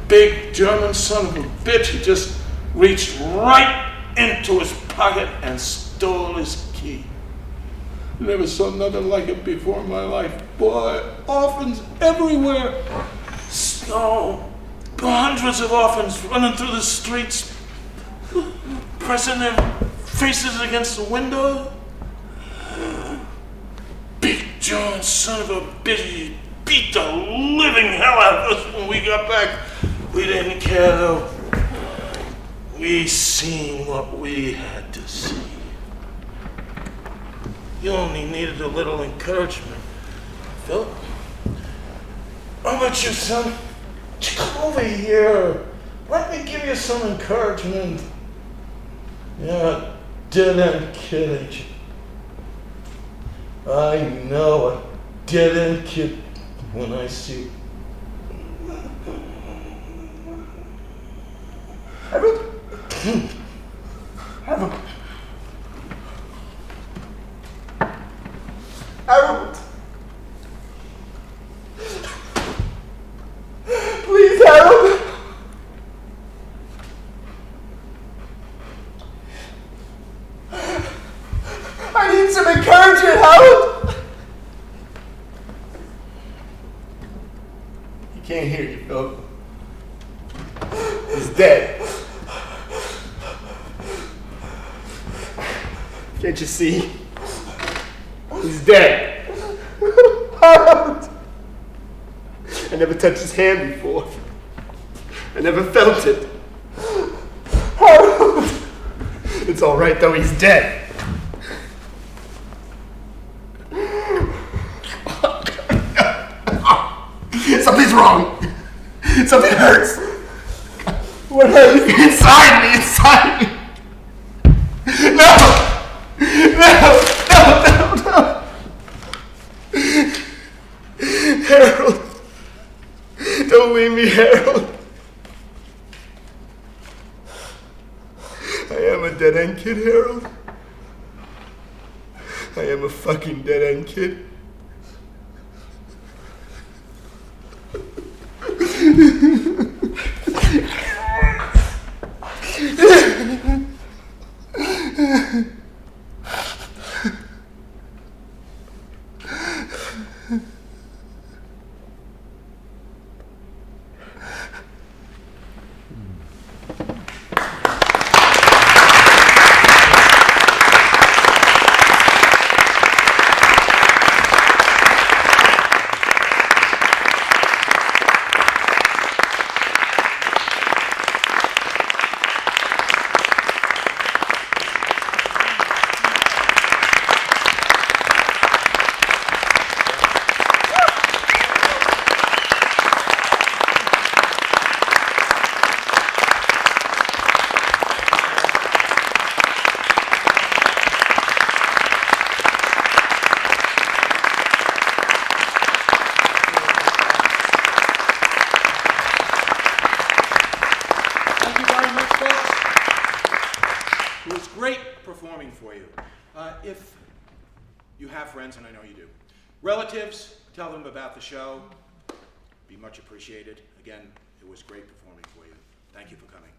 Big German son of a bitch. He just reached right into his pocket and stole his key. Never saw nothing like it before in my life. Boy, orphans everywhere. Oh, hundreds of orphans running through the streets, pressing their faces against the window. Big German son of a bitch. He beat the living hell out of us when we got back. We didn't care, though. We seen what we had to see. You only needed a little encouragement. Philip, how about you, son? Come over here. Let me give you some encouragement. You're a dead-end kid, ain't you? I know a dead-end kid when I see. Harold? Harold? Harold? Please, Harold? I need some encouragement, Harold! He can't hear you, Philip. He's dead. Can't you see? He's dead. Harold! I never touched his hand before. I never felt it. Harold! It's all right, though. He's dead. Something's wrong. Something hurts. What hurts? Inside me. No! Harold. Don't leave me, Harold. I am a dead-end kid, Harold. I am a fucking dead-end kid. Performing for you. If you have friends, and I know you do, relatives, tell them about the show. Be much appreciated. Again, it was great performing for you. Thank you for coming.